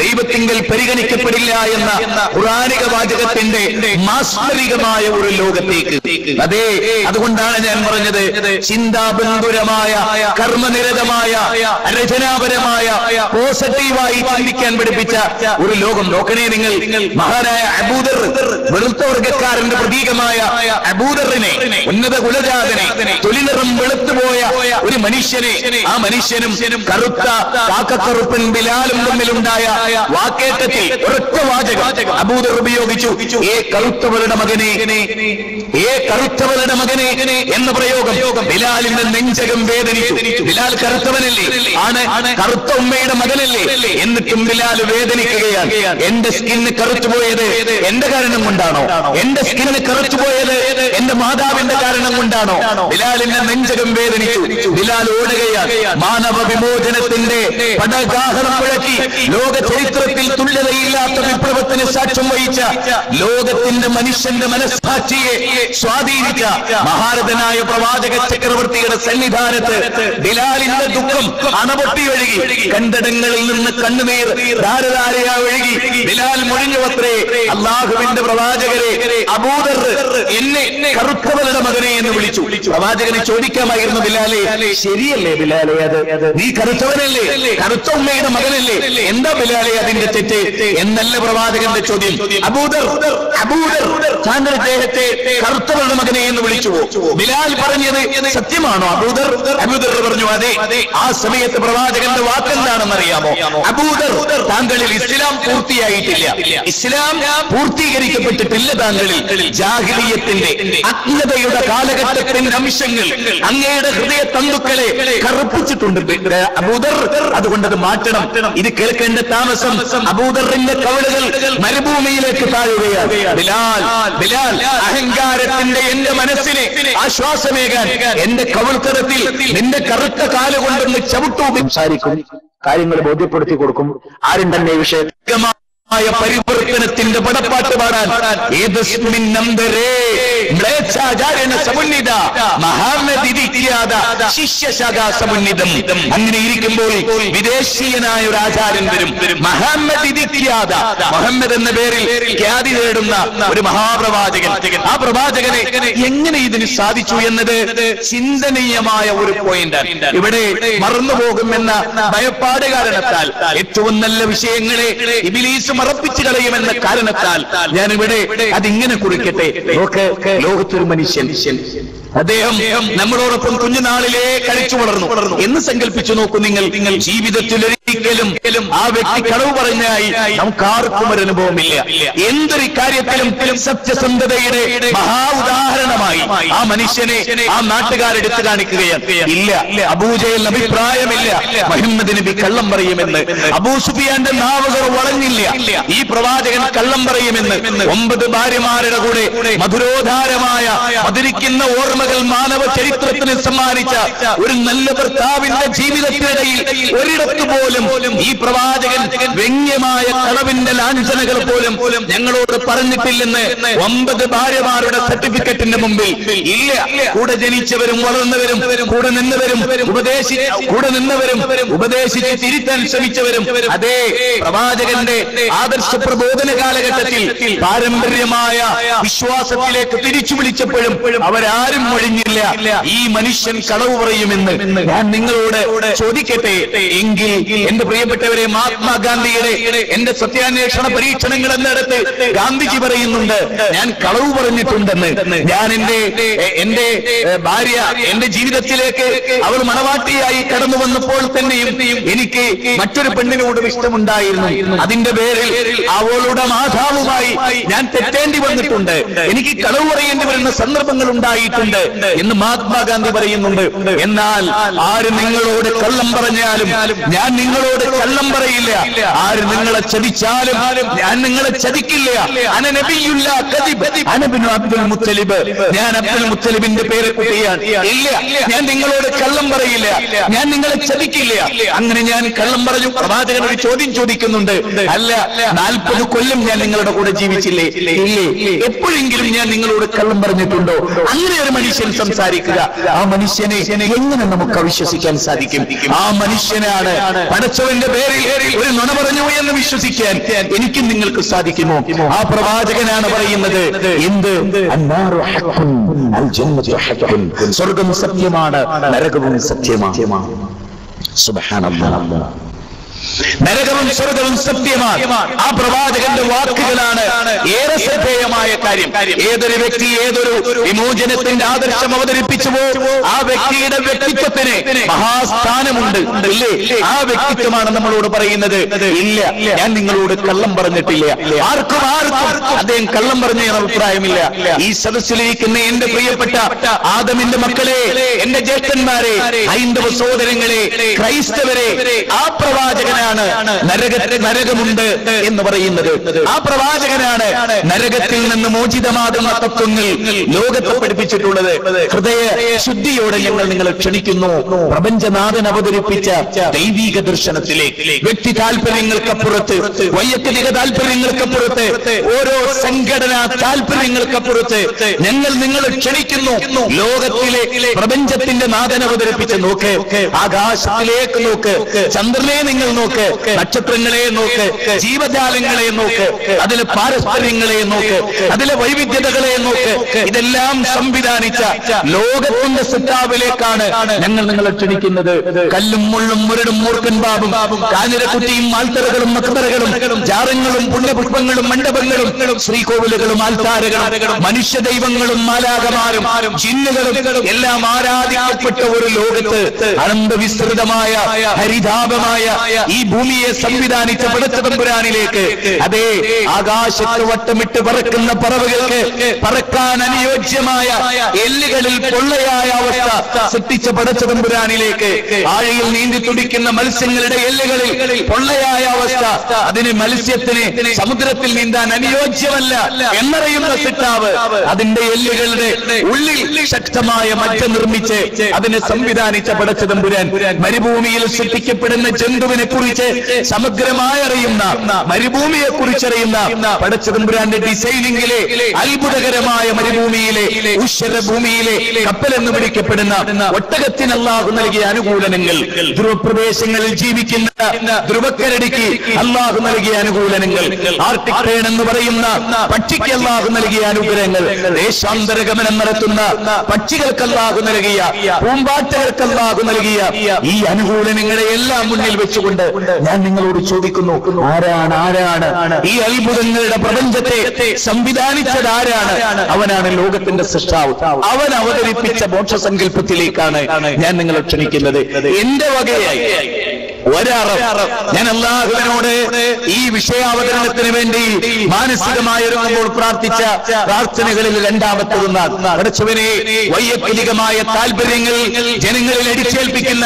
ദൈവത്തിങ്കൽ പരിഗണിക്കപ്പെടില്ല എന്ന ഖുർആനിക വാചകത്തിന്റെ മാസ്മരികമായ ഒരു ലോകത്തേക്ക്. അതെ, അതുകൊണ്ടാണ് ഞാൻ പറഞ്ഞത്, ചിന്താബന്ധുരമായ, കർമ്മനിരതമായ, രചനാപരമായ, പോസിറ്റീവായി ചിന്തിക്കാൻ പഠിപ്പിച്ച ഒരു ലോകം. നോക്കണേ നിങ്ങൾ, മഹാനായ അബൂദർ, വെളുത്ത വർഗക്കാരന്റെ പ്രതീകമായ അബൂദറിനെ, ഉന്നത കുലജാതനെ, തൊലിനിറം വെളുത്തുപോയ ഒരു മനുഷ്യനെ, ആ മനുഷ്യനും കറുത്ത കാക്കക്കറുപ്പൻ ബിലാലും തമ്മിലുണ്ടായ വാക്കേറ്റത്തിൽ ഒരൊറ്റ വാചകം അബൂദർ ഉപയോഗിച്ചു. ഏ കറുത്തവരുടെ മകനെ, ഏ കറുത്തവരുടെ മകനെ എന്ന പ്രയോഗം ബിലാലിന്റെ നെഞ്ചകം വേദനിച്ചു. ബിലാൽ കറുത്തവനല്ലേ, ആണ് കറുത്ത ഉമ്മയുടെ മകനല്ലേ, എന്നിട്ടും ബിലാൽ വേദനിക്കുകയാണ്. എന്റെ സ്കിന്ന് കറുത്തുപോയത് എന്റെ കാരണം കൊണ്ടാണോ? എന്റെ സ്കിന്ന് കറുത്തുപോയത് എന്റെ മാതാവിന്റെ കാരണം കൊണ്ടാണോ? ബിലാലിന്റെ നെഞ്ചകം വേദനിച്ചു. ബിലാൽ ഓടുകയാണ്. മാനവ വിമോചനത്തിന്റെ പടകാഹളം മുഴക്കി ലോക ചരിത്രത്തിൽ തുല്യതയില്ലാത്ത വിപ്ലവത്തിന് സാക്ഷ്യം വഹിച്ച, ലോകത്തിന്റെ മനുഷ്യന്റെ മനസ്സാക്ഷിയെ സ്വാധീനിച്ച മഹാരഥനായ പ്രവാചക ചക്രവർത്തിയുടെ സന്നിധാനത്ത് ബിലാലിന്റെ ദുഃഖം അണപൊട്ടി ഒഴുകി. കണ്ടടങ്ങളിൽ നിന്ന് കണ്ണുനീർ ധാരധാരയാ ഒഴുകി. ബിലാൽ മൊഴിഞ്ഞുവത്രേ, അള്ളാഹുവിന്റെ പ്രവാചകരെ, അബൂദർ എന്നെ കറുത്തവരുടെ മകനെ എന്ന് വിളിച്ചു. പ്രവാചകനെ ചോദിക്കാമായിരുന്നു, ബിലാലെ, ശരിയല്ലേ ബിലാലെ, അത് നീ കറുത്തവനല്ലേ, കറുത്ത ഉമ്മയുടെ മകനല്ലേ, എന്താ ബിലാലെ അതിന്റെ തെറ്റ് എന്നല്ല പ്രവാചകന്റെ ചോദ്യം. അബൂദർ, താങ്കൾ അദ്ദേഹത്തെ കറുത്തവരുടെ മകനെ എന്ന് വിളിച്ചു. ബിലാൽ പറഞ്ഞത് സത്യമാണോ അബൂദർ? അബൂദർ പറഞ്ഞു, അതെ. ആ സമയത്ത് പ്രവാചകന്റെ വാക്കെന്താണെന്ന് അറിയാമോ? അബൂദർ, താങ്കളിൽ ഇസ്ലാം പൂർത്തിയായിട്ടില്ല, ഇസ്ലാം പൂർത്തീകരിക്കപ്പെട്ടിട്ടില്ല. താങ്കളിൽ ജാഹിലിയത്തിന്റെ, അജ്ഞതയുടെ കാലഘട്ടത്തിന്റെ അംശങ്ങൾ അങ്ങയുടെ ഹൃദയ തന്തുക്കളെ കറുപ്പിച്ചിട്ടുണ്ട് അബൂദർ. അതുകൊണ്ടത് മാറ്റണം. ഇത് കേൾക്കേണ്ട താമസം അബൂദറിന്റെ കവിളുകൾ മരുഭൂമിയിലേക്ക് താഴുകയാണ്. ബിലാൽ, അഹങ്കാരത്തിന്റെ എന്റെ മനസ്സിനെ ആശ്വാസമേകാൻ എന്റെ കവിൾത്തരത്തിൽ നിന്റെ കറുത്ത കാലുകൊണ്ടൊന്ന് ചവിട്ടു സംസാരിക്കും, കാര്യങ്ങൾ ബോധ്യപ്പെടുത്തി കൊടുക്കും. ആരും തന്നെ വിഷയമായ പരിവർത്തനത്തിന്റെ പടപ്പാട്ട് പാടാൻ അങ്ങനെ ഇരിക്കുമ്പോൾ വിദേശീയനായ ഒരു ആചാര്യൻ വരും. മുഹമ്മദ് എന്ന പേരിൽ ഖ്യാതി നേടുന്ന ഒരു മഹാപ്രവാചകൻ. ആ പ്രവാചകനെ എങ്ങനെ ഇതിന് സാധിച്ചു എന്നത് ചിന്തനീയമായ ഒരു പോയിന്റാണ്. ഇവിടെ മറന്നുപോകുമെന്ന ഭയപ്പാട് കാരണത്താൽ, ഏറ്റവും നല്ല വിഷയങ്ങളെ ഇബ്ലീസ് മറപ്പിച്ചു കളയുമെന്ന കാരണത്താൽ ഞാനിവിടെ അതിങ്ങനെ കുറിക്കട്ടെ. ലോകത്തൊരു മനുഷ്യൻ അദ്ദേഹം നമ്മളോടൊപ്പം കുഞ്ഞുനാളിലേ കഴിച്ചു വളർന്നു എന്ന് സങ്കല്പിച്ചു നോക്കൂ നിങ്ങൾ. ജീവിതത്തിൽ ഒരിക്കലും ആ വ്യക്തി കളവ് പറഞ്ഞായി നമുക്ക് ആർക്കും ഒരു അനുഭവമില്ല. എന്തൊരു കാര്യത്തിലും സത്യസന്ധതയുടെ മഹാ ഉദാഹരണമായി ആ മനുഷ്യനെ ആ നാട്ടുകാരെടുത്ത് കാണിക്കുകയാണ്. ഇല്ല, അബൂജഹൽ അഭിപ്രായമില്ല മുഹമ്മദ് നബി കള്ളം പറയുമെന്ന്. അബൂ സുഫിയാന്റെ നാവുകൾ വളഞ്ഞില്ല, ഈ പ്രവാചകൻ കള്ളം പറയുമെന്ന്. 9 ഭാര്യമാരുടെ കൂടെ മധുരോധാരമായ മധുരിക്കുന്ന ഓർമ്മകൾ മാനവ ചരിത്രത്തിന് സമ്മാനിച്ച ഒരു നല്ല ഭർത്താവിന്റെ ജീവിതത്തിനിടയിൽ ഒരിടത്ത് പോലും ഈ പ്രവാചകൻ വ്യംഗ്യമായ കളവിന്റെ ലാഞ്ചനകൾ പോലും ഞങ്ങളോട് പറഞ്ഞിട്ടില്ലെന്ന് 9 ഭാര്യമാരുടെ സർട്ടിഫിക്കറ്റിന്റെ മുമ്പിൽ ഇല്ല. കൂടെ ജനിച്ചവരും വളർന്നവരും കൂടെ നിന്നവരും ഉപദേശിച്ച് തിരുത്താൻ ശ്രമിച്ചവരും അതേ പ്രവാചകന്റെ ആദർശ പ്രബോധന കാലഘട്ടത്തിൽ പാരമ്പര്യമായ വിശ്വാസത്തിലേക്ക് തിരിച്ചു വിളിച്ചപ്പോഴും അവരാരും ഒഴിഞ്ഞില്ല. ഈ മനുഷ്യൻ കളവ് പറയുമെന്ന് ഞാൻ നിങ്ങളോട് ചോദിക്കട്ടെ എങ്കിൽ എന്റെ പ്രിയപ്പെട്ടവരെ, മഹാത്മാഗാന്ധിയുടെ എന്റെ സത്യാന്വേഷണ പരീക്ഷണങ്ങൾ എന്നിടത്ത് ഗാന്ധിജി പറയുന്നുണ്ട് ഞാൻ കളവ് പറഞ്ഞിട്ടുണ്ടെന്ന്. ഞാൻ എന്റെ ഭാര്യ എന്റെ ജീവിതത്തിലേക്ക് അവൾ മണവാട്ടിയായി കടന്നു വന്നപ്പോൾ തന്നെയും എനിക്ക് മറ്റൊരു പെണ്ണിനോടും ഇഷ്ടമുണ്ടായിരുന്നു. അതിന്റെ പേരിൽ അവളുടെ മാതാവുമായി ഞാൻ തെറ്റേണ്ടി വന്നിട്ടുണ്ട്, എനിക്ക് കളവ് പറയേണ്ടി വരുന്ന സന്ദർഭങ്ങൾ ഉണ്ടായിട്ടുണ്ട് എന്ന് മഹാത്മാഗാന്ധി പറയുന്നുണ്ട്. എന്നാൽ ആര് നിങ്ങളോട് കള്ളം പറഞ്ഞാലും ഞാൻ നിങ്ങളോട് കള്ളം പറയില്ല. ആര് നിങ്ങളെ ചതിച്ചാലും ഞാൻ നിങ്ങളെ ചതിക്കില്ല. അന നബിയുല്ല കദിബ് അന ഇബ്നു അബ്ദുൽ മുത്തലിബ്, ഞാൻ അബ്ദുൽ മുത്തലിബിന്റെ പേര് കുട്ടിയാണ്. ഇല്ല, ഞാൻ നിങ്ങളോട് കള്ളം പറയില്ല, ഞാൻ നിങ്ങളെ ചതിക്കില്ല. അങ്ങനെ ഞാൻ കള്ളം പറഞ്ഞു. പ്രവാചകൻ ഒരു ചോദ്യം ചോദിക്കുന്നുണ്ട്, അല്ല 40 കൊല്ലം ഞാൻ നിങ്ങളുടെ കൂടെ ജീവിച്ചില്ലേ? ഇല്ലേ. എപ്പോഴെങ്കിലും ഞാൻ നിങ്ങളോട് കള്ളം പറഞ്ഞിട്ടുണ്ടോ? അങ്ങനെ ഒരു മനുഷ്യൻ സംസാരിക്കുക, ആ മനുഷ്യനെ എങ്ങനെ നമുക്ക് അവിശ്വസിക്കാൻ സാധിക്കും? ആ മനുഷ്യനാണ് പടച്ചവന്റെ പേരിൽ ഒരു നുണ പറഞ്ഞു എന്ന് വിശ്വസിക്കാൻ എനിക്കും നിങ്ങൾക്ക് സാധിക്കുമോ? ആ പ്രവാചകനാണ് പറയുന്നത് എന്ത്? സ്വർഗം സത്യമാണ്, നരകവും സത്യമാണ്. സുബ്ഹാനല്ലാഹ്, നരകവും സ്വർഗവും സത്യമാണ്. ആ പ്രവാചകന്റെ വാക്കുകളാണ് ഏറെ ശ്രദ്ധേയമായ കാര്യം. ഏതൊരു വ്യക്തി ഏതൊരു വിമോചനത്തിന്റെ ആദർശം അവതരിപ്പിച്ചുവോ ആ വ്യക്തിയുടെ വ്യക്തിത്വത്തിന് മഹാസ്ഥാനമുണ്ട്, ഇല്ലേ? ആ വ്യക്തിത്വമാണ് നമ്മളോട് പറയുന്നത് ഇല്ല, ഞാൻ നിങ്ങളോട് കള്ളം പറഞ്ഞിട്ടില്ല. ആർക്കും അദ്ദേഹം കള്ളം പറഞ്ഞ അഭിപ്രായമില്ല. ഈ സദസ്സിലിരിക്കുന്ന എന്റെ പ്രിയപ്പെട്ട ആദമിന്റെ മക്കളെ, എന്റെ ജ്യേഷ്ഠന്മാരെ, ഹൈന്ദവ സഹോദരങ്ങളെ, ക്രൈസ്തവരെ, ആ പ്രവാചകനാണ് നരകമുണ്ട് എന്ന് പറയുന്നത്. ആ പ്രവാചകനാണ് നരകത്തിൽ നിന്ന് മോചിതമാകുന്ന തത്വങ്ങൾ ലോകത്തെ പഠിപ്പിച്ചിട്ടുള്ളത്. ഹൃദയ ശുദ്ധിയോടെ ഞങ്ങൾ നിങ്ങളെ ക്ഷണിക്കുന്നു പ്രപഞ്ചനാഥൻ അവതരിപ്പിച്ച ദൈവിക ദർശനത്തിലേക്ക്. വ്യക്തി താല്പര്യങ്ങൾക്കപ്പുറത്ത്, വൈയക്തിക താല്പര്യങ്ങൾക്കപ്പുറത്ത്, ഓരോ സംഘടനാ താല്പര്യങ്ങൾക്കപ്പുറത്ത് ഞങ്ങൾ നിങ്ങളെ ക്ഷണിക്കുന്നു ലോകത്തിലെ പ്രപഞ്ചത്തിന്റെ നാഥൻ അവതരിപ്പിച്ച നോക്ക്. ആകാശത്തിലേക്ക് നോക്ക്, ചന്ദ്രനെ നിങ്ങൾ നോക്ക്, നക്ഷത്രങ്ങളെ നോക്ക്, ജീവജാലങ്ങളെ നോക്ക്, അതിലെ പാരസ്പര്യങ്ങളെ നോക്ക്, അതിലെ വൈവിധ്യതകളെ നോക്ക്. ഇതെല്ലാം സംവിധാനിച്ച ലോകത്തിന്റെ സൃഷ്ടാവിലേക്കാണ് ഞങ്ങൾ നിങ്ങളെ ക്ഷണിക്കുന്നത്. കല്ലും മുള്ളും മുരടും മൂർഖൻ ബാബും കാഞ്ഞിരക്കുറ്റിയും ആൽത്തറകളും മക്ബറകളും ജാറങ്ങളും പുണ്യപുഷ്പങ്ങളും മണ്ഡപങ്ങളും ശ്രീകോവിലുകളും ആൽത്താരകളും മനുഷ്യ ദൈവങ്ങളും മാലാകമാരും ജിന്നുകളും എല്ലാം ആരാധിക്കപ്പെട്ട ഒരു ലോകത്ത് അനന്തവിസ്തൃതമായ ഹരിതാപമായ ഈ ഭൂമിയെ സംവിധാനിച്ച പടച്ചതമ്പുരാനിലേക്ക്, അതേ ആകാശത്ത് വട്ടമിട്ട് പറക്കുന്ന പറവകൾക്ക് പറക്കാൻ അനുയോജ്യമായ എല്ലുകളിൽ പൊള്ളയായ അവസ്ഥ സൃഷ്ടിച്ച പടച്ചതമ്പുരാനിലേക്ക്, ആഴിയിൽ നീന്തി തുടിക്കുന്ന മത്സ്യങ്ങളുടെ എല്ലുകളിൽ പൊള്ളയായ അവസ്ഥ, അതിന് മത്സ്യത്തിന് സമുദ്രത്തിൽ നീന്താൻ അനുയോജ്യമല്ല എന്നറിയുന്ന സൃഷ്ടാവ് അതിന്റെ എല്ലുകളുടെ ഉള്ളിൽ ശക്തമായ മജ്ജ നിർമ്മിച്ച് അതിനെ സംവിധാനിച്ച പടച്ചതമ്പുരാൻ മരുഭൂമിയിൽ സൃഷ്ടിക്കപ്പെടുന്ന ജന്തുവിനെ കുറിച്ച് സമഗ്രമായി അറിയുന്ന, മരുഭൂമിയെ കുറിച്ചറിയുന്ന പടച്ചതമ്പുരാന്റെ ഡിസൈനിങ്ങിലെ അത്ഭുതകരമായ മരുഭൂമിയിലെ ഉഷരഭൂമിയിലെ കപ്പൽ എന്ന് വിളിക്കപ്പെടുന്ന ഒട്ടകത്തിന് അല്ലാഹു നൽകിയ അനുകൂലനങ്ങൾ, ധ്രുവപ്രദേശങ്ങളിൽ ജീവിക്കുന്ന ധ്രുവക്കരടിക്ക് അല്ലാഹു നൽകിയ അനുകൂലനങ്ങൾ, ആർട്ടിക് ട്രെയിൻ എന്ന് പറയുന്ന പക്ഷിക്ക് അല്ലാഹു നൽകിയ അനുഗ്രഹങ്ങൾ, ദേശാന്തര ഗമനം നടത്തുന്ന പക്ഷികൾക്ക് അല്ലാഹു നൽകിയ, പൂമ്പാറ്റകൾക്ക് അല്ലാഹു നൽകിയ ഈ അനുകൂലനങ്ങളെ എല്ലാം മുന്നിൽ വെച്ചുകൊണ്ട് ഞാൻ നിങ്ങളോട് ചോദിക്കുന്നു, ആരാണ് ഈ അത്ഭുതങ്ങളുടെ പ്രപഞ്ചത്തെ സംവിധാനിച്ചത്? ആരാണ്? അവനാണ് ലോകത്തിന്റെ സൃഷ്ടാവ്. അവൻ അവതരിപ്പിച്ച മോക്ഷസങ്കല്പത്തിലേക്കാണ് ഞാൻ നിങ്ങളെ ക്ഷണിക്കുന്നത്. എന്റെ വകയായി ഞാൻ അല്ലാഹുവിനോട് ഈ വിഷയാവതരണത്തിന് വേണ്ടി മാനസികമായി ഒരുങ്ങുമ്പോൾ പ്രാർത്ഥിച്ച പ്രാർത്ഥനകളിൽ രണ്ടാമത്തതൊന്നാണ്, പടച്ചവനെ, വൈയക്തികമായ താല്പര്യങ്ങൾ ജനങ്ങളിൽ അടിച്ചേൽപ്പിക്കുന്ന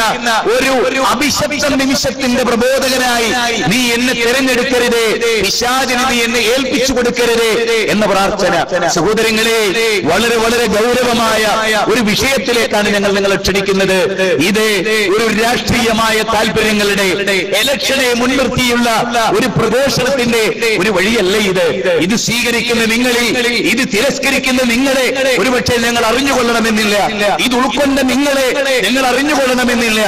ഒരു അഭിശപ്ത നിമിഷത്തിന്റെ പ്രബോധകനായി നീ എന്നെ തിരഞ്ഞെടുക്കരുത്, പിശാചിന് നീ എന്നെ ഏൽപ്പിച്ചു കൊടുക്കരുത് എന്ന പ്രാർത്ഥന. സഹോദരങ്ങളെ, വളരെ വളരെ ഗൗരവമായ ഒരു വിഷയത്തിലേക്കാണ് ഞങ്ങൾ നിങ്ങളെ ക്ഷണിക്കുന്നത്. ഇത് ഒരു രാഷ്ട്രീയമായ താല്പര്യങ്ങൾ ഇലക്ഷനെ മുൻനിർത്തിയുള്ള ഒരു പ്രഘോഷണത്തിന്റെ ഒരു വഴിയല്ല ഇത് സ്വീകരിക്കുന്ന നിങ്ങളിൽ, ഇത് തിരസ്കരിക്കുന്ന നിങ്ങളെ ഒരുപക്ഷെ ഞങ്ങൾ അറിഞ്ഞുകൊള്ളണമെന്നില്ല, ഇത് ഉൾക്കൊണ്ട നിങ്ങളെ ഞങ്ങൾ അറിഞ്ഞുകൊള്ളണമെന്നില്ല,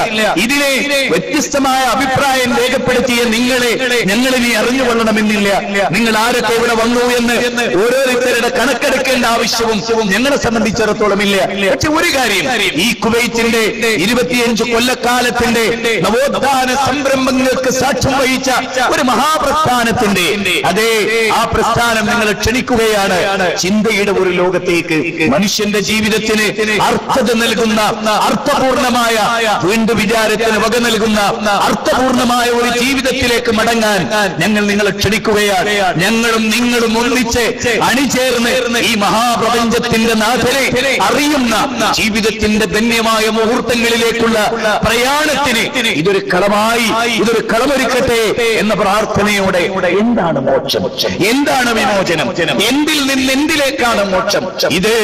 ഇതിനെ വ്യത്യസ്തമായ അഭിപ്രായം രേഖപ്പെടുത്തിയ നിങ്ങളെ ഞങ്ങൾ ഇനി അറിഞ്ഞുകൊള്ളണമെന്നില്ല. നിങ്ങൾ ആരൊക്കെ ഇവിടെ വന്നു എന്ന് ഓരോരുത്തരുടെ കണക്കെടുക്കേണ്ട ആവശ്യവും ഞങ്ങളെ സംബന്ധിച്ചിടത്തോളം ഇല്ല. പക്ഷെ ഒരു കാര്യം, ഈ കുവൈറ്റിന്റെ 25 കൊല്ലക്കാലത്തിന്റെ നവോത്ഥാന സംരംഭങ്ങൾക്ക് സാക്ഷ്യം വഹിച്ച ഒരു മഹാപ്രസ്ഥാനത്തിന്റെ ആ പ്രസ്ഥാനം നിങ്ങളെ ക്ഷണിക്കുകയാണ് ചിന്തയുടെ ഒരു ലോകത്തേക്ക്, മനുഷ്യന്റെ ജീവിതത്തിന് അർത്ഥത നൽകുന്ന, അർത്ഥപൂർണമായ വീണ്ടും വിചാരത്തിന് വക നൽകുന്ന അർത്ഥപൂർണമായ ഒരു ജീവിതത്തിലേക്ക് മടങ്ങാൻ ഞങ്ങൾ നിങ്ങളെ ക്ഷണിക്കുകയാണ്. ഞങ്ങളും നിങ്ങളും ഒന്നിച്ച് അണിചേർന്ന് ഈ മഹാപ്രപഞ്ചത്തിന്റെ നാഥനെ അറിയുന്ന ജീവിതത്തിന്റെ ധന്യമായ മുഹൂർത്തങ്ങളിലേക്കുള്ള പ്രയാണത്തിന് ഇതൊരു ഇതൊരു കളമൊരുക്കട്ടെ എന്ന പ്രാർത്ഥനയോടെ, എന്താണ് മോക്ഷം, എന്താണ് വിമോചനം, എന്തിൽ നിന്ന് എന്തിലേക്കാണ് മോക്ഷം, ഇത്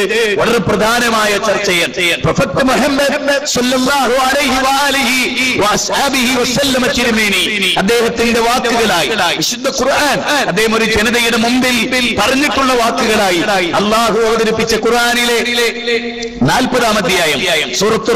വളരെ പ്രധാനമായ ചർച്ചയാണ്. പ്രൊഫറ്റ് മുഹമ്മദ് സ്വല്ലല്ലാഹു അലൈഹി വആലിഹി വഅസ്ഹാബിഹി വസല്ലമ തിരുമേനി അദ്ദേഹത്തിന്റെ വാക്കുകളായി വിശുദ്ധ ഖുർആൻ അദ്ദേഹം ഒരു ജനതയുടെ മുമ്പിൽ പറഞ്ഞിട്ടുള്ള വാക്കുകളായി അല്ലാഹു അവതരിപ്പിച്ച ഖുർആനിലെ 40-ാം അധ്യായം സൂറത്ത്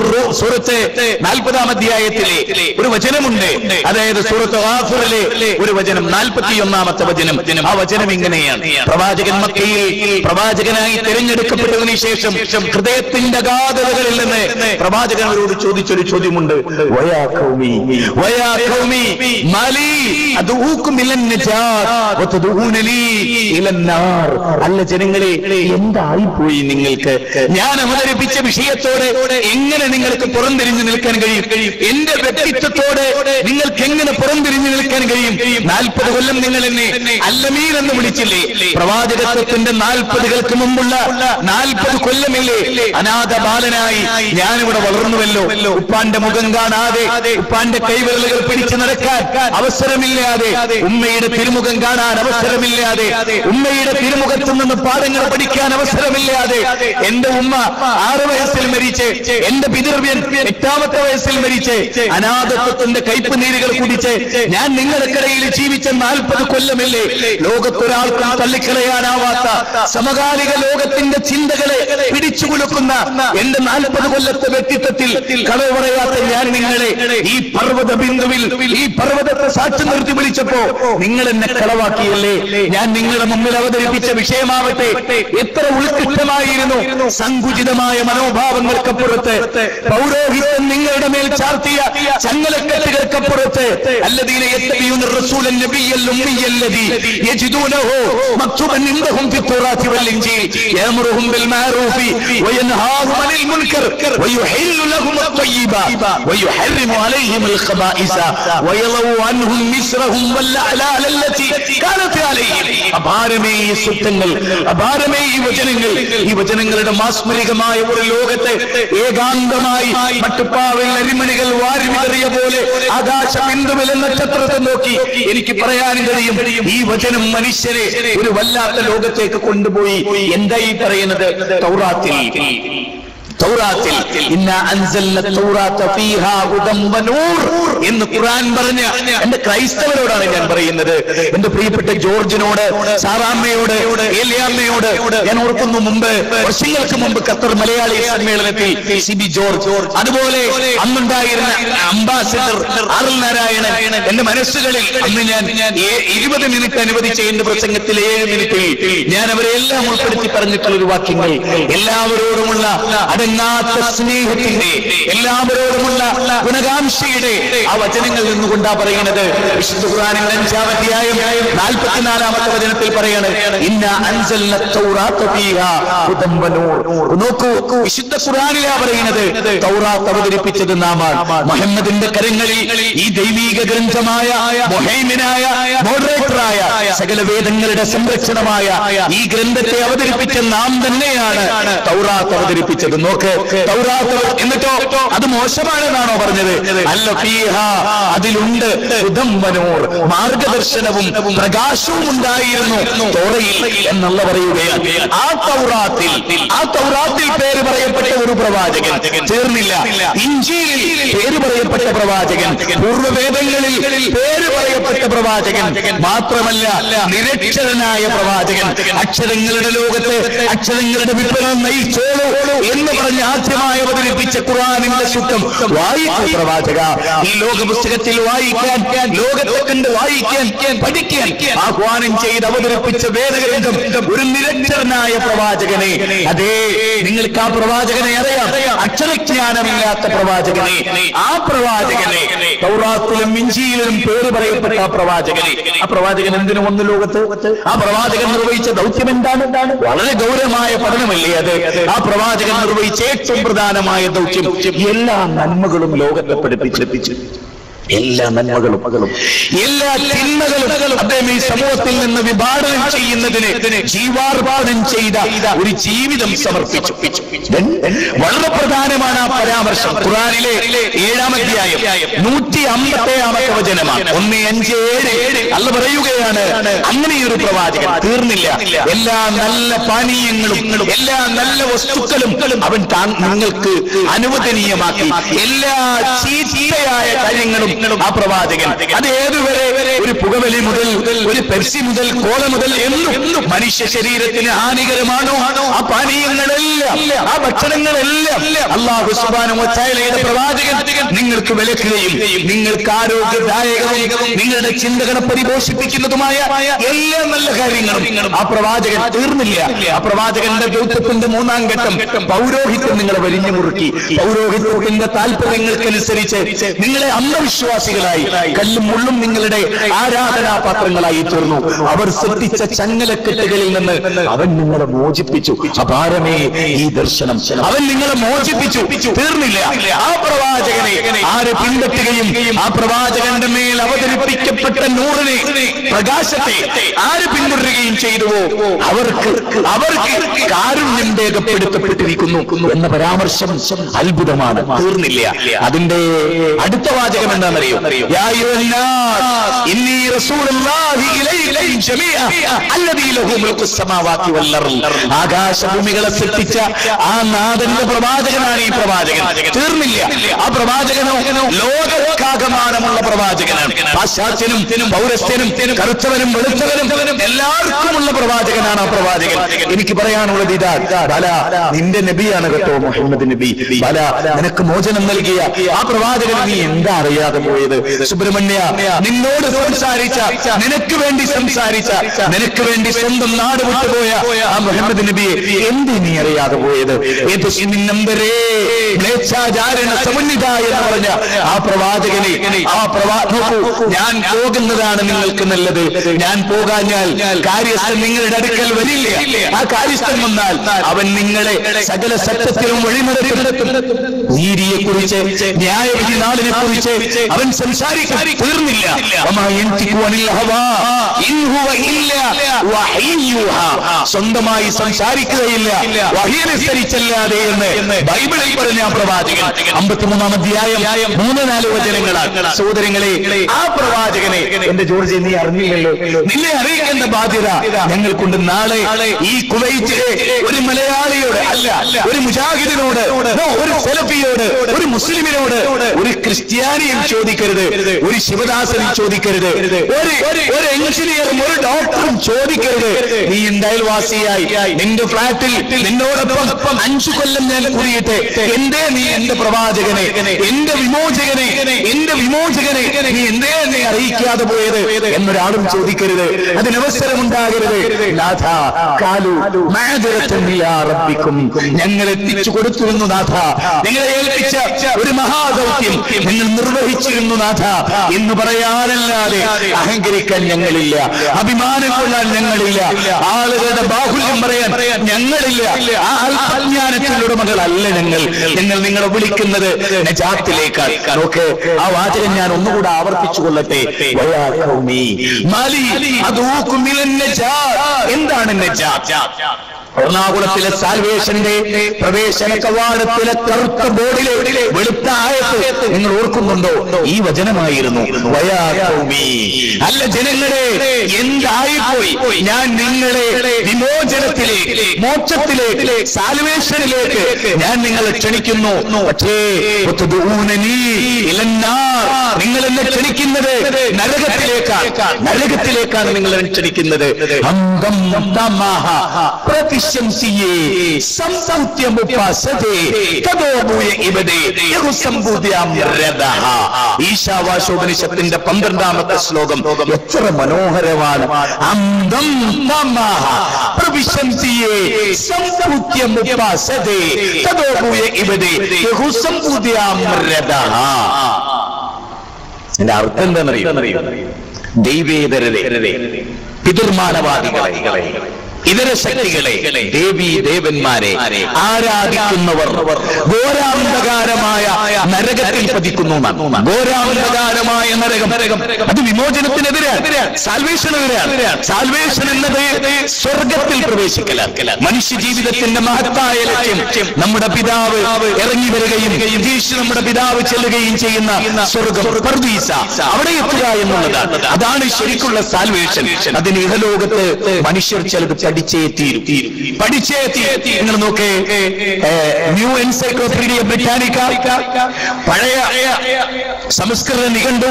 40-ാം അധ്യായത്തിലെ ഒരു വചനമുണ്ട്. അതായത് സൂറത്ത് ഗാഫിറിലെ ഒരു വചനം, 41-ാമത്തെ വചനം. ആ വചനം ഇങ്ങനെയാണ്: പ്രവാചകൻ മക്കയിൽ പ്രവാചകനായി തിരഞ്ഞെടുക്കപ്പെട്ടതിനു ശേഷം ഹൃദയത്തിന്റെ അഗാധതകളിൽ നിന്ന് പ്രവാചകനോട് ചോദിച്ചൊരു ചോദ്യമുണ്ട്. അല്ല ജനങ്ങളെ, എന്തായിപ്പോയി നിങ്ങൾക്ക്? ഞാൻ അവതരിപ്പിച്ച വിഷയത്തോടെ എങ്ങനെ നിങ്ങൾക്ക് പുറംതിരിഞ്ഞു നിൽക്കാൻ കഴിയും? എന്റെ വ്യക്തിത്വത്തോടെ നിങ്ങൾക്ക് എങ്ങനെ പുറംതിരിഞ്ഞു നിൽക്കാൻ കഴിയും? 40 കൊല്ലം നിങ്ങൾ എന്നെ അല്ലമീൻ എന്ന് വിളിച്ചില്ലേ? പ്രവാചകത്വത്തിന്റെ 40കൾക്ക് മുമ്പുള്ള 40 കൊല്ലമില്ലേ അനാഥ ബാലനായി ഞാനിവിടെ വളർന്നുവല്ലോ. ഉപ്പാന്റെ മുഖം കാണാതെ, ഉപ്പാന്റെ കൈവിരലുകൾ പിടിച്ചു നടക്കാൻ അവസരമില്ലാതെ, ഉമ്മയുടെ തിരുമുഖം കാണാൻ അവസരമില്ലാതെ, ഉമ്മയുടെ തിരുമുഖത്തു നിന്ന് പാഠങ്ങൾ പഠിക്കാൻ അവസരമില്ലാതെ, എന്റെ ഉമ്മ 6 വയസ്സിൽ മരിച്ച്, എന്റെ പിതൃവ്യൻ 8-ാമത്തെ വയസ്സിൽ മരിച്ച്, അനാഥത്വത്തിന്റെ കയ്പ് നീരുകൾ കുടിച്ച് ഞാൻ നിങ്ങൾക്കിടയിൽ ജീവിച്ച 40 കൊല്ലമില്ലേ? ലോകത്തൊരാൾക്കും തള്ളിക്കളയാനാവാത്ത സമകാലിക ലോകത്തിന്റെ ചിന്തകളെ പിടിച്ചു കുലുക്കുന്ന എന്റെ 40 കൊല്ലത്തെ വ്യക്തിത്വത്തിൽ കളവ് പറയാത്ത ഞാൻ നിങ്ങളെ ഈ പർവ്വത ബിന്ദുവിൽ, ഈ പർവ്വതത്തെ സാക്ഷി നിർത്തി വിളിച്ചപ്പോ നിങ്ങൾ എന്നെ കളവാക്കിയല്ലേ? ഞാൻ നിങ്ങളുടെ മുമ്പിൽ അവതരിപ്പിച്ച വിഷയമാവട്ടെ എത്ര ഉത്കൃഷ്ടമായിരുന്നു. സങ്കുചിതമായ മനോഭാവങ്ങൾക്കപ്പുറത്ത്, പൗരോഹിത്യം നിങ്ങളുടെ മേൽ ചാർത്തിയ ചങ്ങലക്കെട്ടുകൾക്കപ്പുറത്ത്, الذين يتبعون الرسول النبي الأمي الذي يجدونه مكتوبا عندهم في التوراة والإنجيل يأمرهم بالمعروف وينهاهم عن المنكر ويحل لهم الطيبات ويحرم عليهم الخبائث ويضع عنهم مصرهم والأعلال التي كانت عليهم. അപാരമേ ഈ സത്യങ്ങൾ, അപാരമേ ഈ വചനങ്ങൾ, ഈ വചനങ്ങളുടെ മാസ്മരികമായ ഒരു ലോകത്തെ ഏകാന്തമായി മട്ടുപ്പാവിൽ അരിമണികൾ വാരി വിതറിയ പോലെ ആകാശ ബിന്ദുവിൽ നക്ഷത്രത്തെ നോക്കി എനിക്ക് പറയാൻ കഴിയും, ഈ വചനം മനുഷ്യരെ ഒരു വല്ലാത്ത ലോകത്തേക്ക് കൊണ്ടുപോയി. എന്താ ഈ പറയുന്നത്? തൗറാത്തിൽ എന്ന് ഖുർആൻ പറഞ്ഞ എന്റെ ക്രൈസ്തവരോടാണ് ഞാൻ പറയുന്നത്. എന്റെ പ്രിയപ്പെട്ട ജോർജിനോട്, സാറാമ്മയോട്, ഏലിയാമ്മയോട് ഞാൻ ഓർക്കുന്നു, വർഷങ്ങൾക്ക് മുമ്പ് ഖത്തർ മലയാളി സമ്മേളനത്തിൽ സിബി ജോർജ്, അതുപോലെ അന്നുണ്ടായിരുന്ന അംബാസിഡർ ആർ നാരായണൻ എന്റെ മനസ്സുകളിൽ അന്ന് ഞാൻ 20 മിനിറ്റ് അനുവദിച്ച എന്റെ പ്രസംഗത്തിലെ 7 മിനിറ്റിൽ ഞാൻ അവരെല്ലാം ഉൾപ്പെടുത്തി പറഞ്ഞിട്ടുള്ള ഒരു വാക്യങ്ങൾ, എല്ലാവരോടുമുള്ള ഒടുങ്ങാത്ത സ്നേഹത്തിന്റെ, എല്ലാവരോടുമുള്ള ഗുണകാംക്ഷയുടെ ആ വചനങ്ങൾ നിന്നുകൊണ്ടാ പറയുന്നത്. വിശുദ്ധ ഖുർആനിന്റെ 5-ാം അധ്യായം 44-ാമത്തെ വചനത്തിൽ പറയാണ്, ഇന്നാ അൻസൽന തൗറാത്ത ഫീഹാ ഹുദൻ വനൂർ. നോക്കൂ, വിശുദ്ധ ഖുർആനിലാ പറയുന്നത് തൗറാത്ത് അവതരിപ്പിച്ചത് നാമാണ്. മുഹമ്മദിന്റെ കരങ്ങളിൽ ഈ ദൈവീക ഗ്രന്ഥമായ മുഹൈമിനായ മോഡറേറ്ററായ സകല വേദങ്ങളുടെ സംരക്ഷണമായ ഈ ഗ്രന്ഥത്തെ അവതരിപ്പിച്ച നാം തന്നെയാണ് തൗറാത്ത് അവതരിപ്പിച്ചത്. നോക്ക്, തൗറാത്ത് എന്നിട്ടോ അത് മോശമാണെന്നാണോ പറഞ്ഞത്? അല്ല, ഫീഹാ അതിലുണ്ട് ഹുദൻ വനൂർ, മാർഗദർശനവും പ്രകാശവും ഉണ്ടായിരുന്നു തോറയിൽ എന്നുള്ള പറയുകയാണ്. ആ തൗറാത്തിൽ പേര് പറയപ്പെട്ട ഒരു പ്രവാചകൻ തീർന്നില്ല. ഇഞ്ചീലിൽ പേര് പറയപ്പെട്ട പ്രവാചകൻ, പൂർവ്വവേദങ്ങളിൽ പേര് പറയപ്പെട്ട പ്രവാചകൻ, മാത്രമല്ല നിരക്ഷരനായ പ്രവാചകൻ. അക്ഷരങ്ങളുടെ ലോകത്ത് അക്ഷരങ്ങളുടെ വിപ്ലവം നയിച്ചോളൂ എന്ന് പറഞ്ഞ് ആദ്യമായി അവതരിപ്പിച്ച ഖുർആനിന്റെ സുഖം വായിച്ചു പ്രവാചക. ഈ ലോക പുസ്തകത്തിൽ വായിക്കാൻ, ലോകത്തെ കണ്ട് വായിക്കാൻ, പഠിക്കാൻ ആഹ്വാനം ചെയ്ത് അവതരിപ്പിച്ച വേദഗ്രന്ഥം ഒരു നിരക്ഷരനായ പ്രവാചകനെ. അതേ, നിങ്ങൾക്ക് ആ പ്രവാചകനെ അറിയാം, അക്ഷരജ്ഞാനമില്ലാത്ത പ്രവാചകനെ. ആ പ്രവാചകനെ തൗറാത്തിലും ഇഞ്ചീലിലും പേര് പറയപ്പെട്ട ആ പ്രവാചകൻ എന്തിനു വന്നു ലോകത്ത്? ആ പ്രവാചകൻ നിർവഹിച്ച ദൗത്യം എന്താണ്? വളരെ ഗൗരവമായ പഠനമല്ലേ അത്? ആ പ്രവാചകൻ നിർവഹിച്ച ഏറ്റവും പ്രധാനമായ ദൗത്യം എല്ലാ നന്മകളും ലോകത്തെ പഠിപ്പിച്ചെത്തിച്ചു. എല്ലാ നന്മകളും എല്ലാ തിന്മകളും അദ്ദേഹം ഈ സമൂഹത്തിൽ നിന്ന് വിഭാടനം ചെയ്യുന്നതിന് ജീവാർപ്പണം ചെയ്ത ഒരു ജീവിതം സമർപ്പിച്ചു. വളരെ പ്രധാനമാണ് ആ പരാമർശം. ഖുർആനിലെ 7-ാം അധ്യായം 150-ാമത്തെ വചനമാണ്. 1:5-7 അല്ല പറയുകയാണ്, അങ്ങനെയൊരു പ്രവാചകൻ തീർന്നില്ല. എല്ലാ നല്ല പാനീയങ്ങളും എല്ലാ നല്ല വസ്തുക്കളും അവൻ നിങ്ങൾക്ക് അനുവദനീയമാക്കി. എല്ലാ ചീത്തയായ കാര്യങ്ങളും ആ പ്രവാചകൻ, അത് ഏതുവരെ? ഒരു പുകവലി മുതൽ, ഒരു പെപ്സി മുതൽ, കോള മുതൽ എന്നും മനുഷ്യ ശരീരത്തിന് ഹാനികരമാണോ ആ പാനീയങ്ങളെല്ലാം, ആ ഭക്ഷണങ്ങളെല്ലാം അല്ലാഹു സുബ്ഹാനഹു വ തആലയുടെ പ്രവാചകൻ നിങ്ങൾക്ക് വിലക്കുകയും നിങ്ങൾക്ക് ആരോഗ്യദായകവും നിങ്ങളുടെ ചിന്തകളെ പരിപോഷിപ്പിക്കുന്നതുമായ എല്ലാ നല്ല കാര്യങ്ങളും ആ പ്രവാചകൻ തീർന്നില്ല. ആ പ്രവാചകന്റെ ദൗത്യത്തിന്റെ 3-ാം ഘട്ടം പൗരോഹിത്യം നിങ്ങളെ വലിഞ്ഞു മുറുക്കി. പൗരോഹിത്യത്തിന്റെ താല്പര്യങ്ങൾക്കനുസരിച്ച് നിങ്ങളെ അന്ധവിശ്വാസികളായി, കല്ലും മുള്ളും നിങ്ങളുടെ ആരാധനാപാത്രങ്ങളായി തീർന്നു. അവർ സൃഷ്ടിച്ച ചങ്ങലക്കെട്ടുകളിൽ നിന്ന് അവൻ നിങ്ങളെ മോചിപ്പിച്ചു. അപാരമേ ഈ ദർശനം, അവൻ നിങ്ങളെ മോചിപ്പിച്ചു. തീർന്നില്ല. ആ പ്രവാചകനെ ആര് പിൻപറ്റുകയും ആ പ്രവാചകന്റെ മേൽ അവതരിപ്പിക്കപ്പെട്ട നൂറിനെ, പ്രകാശത്തെ ആര് പിന്തുടരുകയും ചെയ്തുവോ അവർക്ക് കാരുണ്യം രേഖപ്പെടുത്തപ്പെട്ടിരിക്കുന്നു എന്ന പരാമർശം അത്ഭുതമാണ്. തീർന്നില്ല. അതിന്റെ അടുത്ത വാചകം എന്താണെന്നറിയോ? യാ അയ്യുഹന്നാസ് ഇന്നി റസൂലുള്ളാഹി ഇലൈക്കും ജമീഅ അല്ലദീ ലഹു മുൽക്കു സ്സമാവാതി വൽ അർദ്. ആകാശഭൂമികളെ സൃഷ്ടിച്ച ആ നാഥന്റെ പ്രവാചകനാണ് ഈ പ്രവാചകൻ. തീർന്നില്ല. ആ പ്രവാചകനോ ലോകക്കാകമാനമുള്ള പ്രവാചകനാണ്. പാശ്ചാത്യനും പൗരസ്ത്യനും കറുത്തവനും വെളുത്തവനും എല്ലാവർക്കുമുള്ള പ്രവാചകനാണ് ആ പ്രവാചകൻ. എനിക്ക് പറയാനുള്ളത് ഇതാ, ബല നിന്റെ നബിയാണ് കേട്ടോ മുഹമ്മദ് നബി. ബല നിനക്ക് മോചനം നൽകിയ ആ പ്രവാചകൻ നീ എന്താ അറിയാതെ പോയത്? സുബ്രഹ്മണ്യ, നിന്നോട് സംസാരിച്ച, നിനക്ക് വേണ്ടി സംസാരിച്ച, നിനക്ക് വേണ്ടി സ്വന്തം നാട് വിട്ടുപോയ ആ മുഹമ്മദ് നബിയെ എന്ത് നീ അറിയാതെ പോയത്? സമന്വിത എന്ന് പറഞ്ഞ ആ പ്രവാചകനെ, നോക്കൂ, ഞാൻ പോകുന്നതാണ് നിങ്ങൾക്ക് നല്ലത്. ഞാൻ പോകാഞ്ഞാൽ കാര്യസ്ഥൻ നിങ്ങളുടെ അടുക്കൽ വരില്ല. ആ കാര്യസ്ഥൻ വന്നാൽ അവൻ നിങ്ങളെ സകല സത്യത്തിലും വഴിനടത്തും. നീതിയെ കുറിച്ച്, ന്യായവിധി നാളിനെ കുറിച്ച് അവൻ സംസാരിക്കും. തീർന്നില്ല. സ്വന്തമായി സംസാരിക്കുകയില്ല, വഹിയനുസരിച്ചല്ലാതെ എന്ന് ബൈബിളിൽ പറഞ്ഞ ആ പ്രവാചകൻ 53-ാം അധ്യായം 3-4 വചനങ്ങളാണ്. സഹോദരങ്ങളെ, ആ പ്രവാചകനെ എന്റെ ജോർജ് നീ അറിഞ്ഞില്ലല്ലോ. നിന്നെ അറിയിക്കേണ്ട ബാധ്യത ഞങ്ങൾക്കുണ്ട്. നാളെ ഈ കുവൈറ്റിലെ ഒരു മലയാളിയോട് അല്ല, ഒരു മുജാഹിദിനോട്, ഒരു സലഫിയോട്, ഒരു മുസ്ലിമിനോട്, ഒരു ക്രിസ്ത്യാനിയും ചോദിക്കരുത്, ഒരു ശിവദാസനും ചോദിക്കരുത്, ഒരു എഞ്ചിനീയറും ഒരു ഡോക്ടറും ചോദിക്കരുത്. നീ എന്റെ അയൽവാസിയായി നിന്റെ ഫ്ലാറ്റിൽ നിന്നോടൊപ്പം 5 കൊല്ലം ഞാൻ കൂടിയിട്ട് എന്തേ നീ എന്റെ പ്രവാചകനെ, എന്റെ വിമോചകനെ നീ എന്തേ എന്നെ അറിയിക്കാതെ പോയത് എന്നൊരാളും ചോദിക്കരുത്. അതിനവസരമുണ്ടാകരുത്. നാഥ കാലു മഅദറത്തുൻ ഇലാ റബ്ബിക്കും, ഞങ്ങൾ എത്തിച്ചു കൊടുത്തിരുന്നു നാഥ, നിങ്ങളെ ഏൽപ്പിച്ച ഒരു മഹാദൗത്യം നിങ്ങൾ നിർവഹിച്ചിരുന്നു നാഥ എന്ന് പറയാനല്ലാതെ അഹങ്കരിക്കാൻ ഞങ്ങളില്ല, അഭിമാനം കൊള്ളാൻ ഞങ്ങളില്ല, ആളുകളുടെ ബാഹുല്യം പറയാൻ ഞങ്ങളില്ല. ആ അല്പജ്ഞാനത്തിലുള്ള ഉടമകളല്ല ഞങ്ങൾ. നിങ്ങളെ വിളിക്കുന്നത് നജാത്തിലേക്കാണ്. നോക്ക്, ആ വാചകം ഞാൻ ഒന്നുകൂടെ ആവർത്തിച്ചു കൊള്ളട്ടെ. എന്താണ് നജാത്ത്? എറണാകുളത്തിലെ സാൽവേഷന്റെ പ്രവേശന കവാടത്തിലെ കറുത്ത ബോർഡിലെ വെളുത്ത ആയത്ത് നിങ്ങൾ ഓർക്കുന്നുണ്ടോ? ഈ വചനമായിരുന്നു. അല്ല ജനങ്ങളെ, എന്തായിപ്പോയി? ഞാൻ നിങ്ങളെ വിമോചനത്തിലേക്ക്, മോക്ഷത്തിലേക്ക്, സാൽവേഷനിലേക്ക് ഞാൻ നിങ്ങളെ ക്ഷണിക്കുന്നു. പക്ഷേ നിങ്ങൾ എന്നെ ക്ഷണിക്കുന്നത് നരകത്തിലേക്കാണ് നിങ്ങൾ എന്നെ ക്ഷണിക്കുന്നത്. ഈശാവാശോപനിഷത്തിന്റെ 12ാമത്തെ ശ്ലോകം എത്ര മനോഹരമാണ്. എന്റെ അർത്ഥം എന്താണെന്നറിയോ? ദൈവേതരരെ, പിതൃമാനവാദികളെ, ഇതര ശക്തികളെ, ദേവീ ദേവന്മാരെ ആരാധിക്കുന്നവർ ഘോരാന്ധകാരമായ നരകത്തിൽ പതിക്കുന്നു. ഘോരാന്ധകാരമായ നരകം അത് വിമോചനത്തിനെതിരാണ്, സാൽവേഷനെതിരാണ്. സാൽവേഷൻ എന്നത് സ്വർഗത്തിൽ പ്രവേശിക്കലാണ്. മനുഷ്യ ജീവിതത്തിന്റെ മഹത്തായ ലക്ഷ്യം നമ്മുടെ പിതാവ് ഇറങ്ങി വരികയും നമ്മുടെ പിതാവ് ചെല്ലുകയും ചെയ്യുന്ന സ്വർഗം, പർദീസ, അവിടെ എത്തുക എന്നുള്ളതാണ്. അതാണ് ശരിക്കുള്ള സാൽവേഷൻ. അതിന് ഇഹലോകത്ത് മനുഷ്യർ ചിലത് പഠിച്ചേ തീരും. നിങ്ങൾ നോക്കേ, ന്യൂ എൻസൈക്ലോപീഡിയ ബ്രിട്ടാനിക്ക, പഴയ സംസ്കൃത നിഘണ്ടു,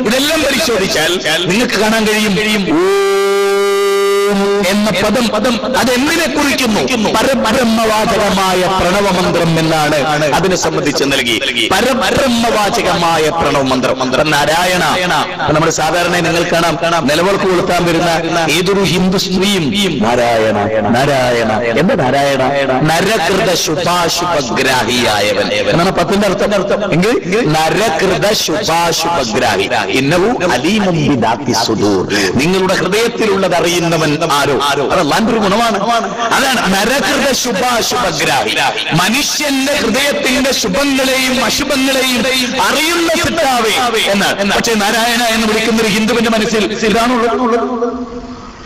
ഇതെല്ലാം പരിശോധിച്ചാൽ നിങ്ങൾക്ക് കാണാൻ കഴിയും എന്ന പദം അതെന്തിനെ കുറിക്കുന്നു? പരബ്രഹ്മവാചകമായ പ്രണവമന്ത്രം എന്നാണ് അതിനെ സംബന്ധിച്ച് നൽകി. പരബ്രഹ്മവാചകമായ പ്രണവമന്ത്രം നാരായണ. നമ്മൾ സാധാരണ നിങ്ങൾ കാണാം, നിലവിളക്ക് കൊളുത്താൻ വരുന്ന ഏതൊരു ഹിന്ദു സ്ത്രീയും നാരായണ നാരായണ. എന്താ നാരായണ? നരകൃത ശുഭാശുഭഗ്രാഹിയായവൻ എന്നാണ് പത്തിന്റെ അർത്ഥം. എങ്കിൽ നരകൃത ശുഭാശുഭഗ്രാഹി, ഇന്നവു അലീമും ബിദാത്തി സുദൂർ, നിങ്ങളുടെ ഹൃദയത്തിലുള്ളത് അറിയുന്നവൻ ആരോ? അതൊരു ഗുണമാണ്. അതാണ് നരകൃത ശുഭാശുഭഗ്രാഹി. മനുഷ്യന്റെ ഹൃദയത്തിന്റെ ശുഭങ്ങളെയും അശുഭങ്ങളെയും അറിയുന്ന സിദ്ധാവേ എന്നാണ്. പക്ഷെ നാരായണ എന്ന് വിളിക്കുന്ന ഒരു ഹിന്ദുവിന്റെ മനസ്സിൽ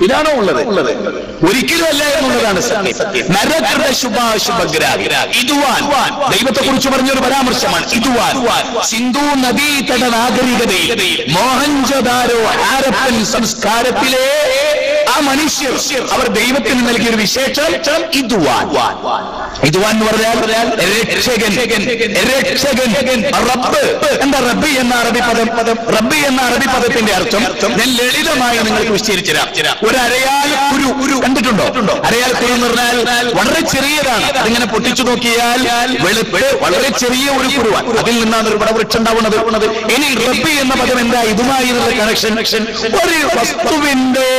ഇതാണോ ഉള്ളത്? ഒരിക്കലും അല്ല എന്നുള്ളതാണ് സത്യം. നരകൃത ശുഭാശുഭഗ്രാഹി. ഇതുവാൻ ദൈവത്തെ കുറിച്ച് പറഞ്ഞൊരു പരാമർശമാണ്. ഇതുവാൻ സിന്ധു നദീതട നാഗരികതയിൽ മോഹൻജോദാരോ ഹാരപ്പൻ സംസ്കാരത്തിലെ ആ മനുഷ്യർ അവർ ദൈവത്തിന് നൽകിയൊരു വിശേഷം ഇതുവാൻ. ഇതുവാൻ എന്ന് പറഞ്ഞാൽ രക്ഷകൻ, റബ്ബ്. എന്താ റബ്ബി എന്ന അറബി പദം? റബ്ബി എന്ന അറബി പദത്തിന്റെ അർത്ഥം ഞാൻ ലളിതമായി നിങ്ങൾക്ക് വിശദീകരിച്ചുതരാം. ഒരു അരയാൽ കുരു കണ്ടിട്ടുണ്ടോ? അരയാൽ കുരു എന്ന് പറഞ്ഞാൽ വളരെ ചെറിയതാണ്. അതിങ്ങനെ പൊട്ടിച്ചു നോക്കിയാൽ വെളുപ്പ്, വളരെ ചെറിയ ഒരു കുരുവാൻ. അതിൽ നിന്നാണ് ഒരു വൃക്ഷം ഉണ്ടാവുന്നത്. ഇനി റബ്ബി എന്ന പദം എന്താ ഇതുമായി കണക്ഷൻ? ഒരു വസ്തുവിന്റെ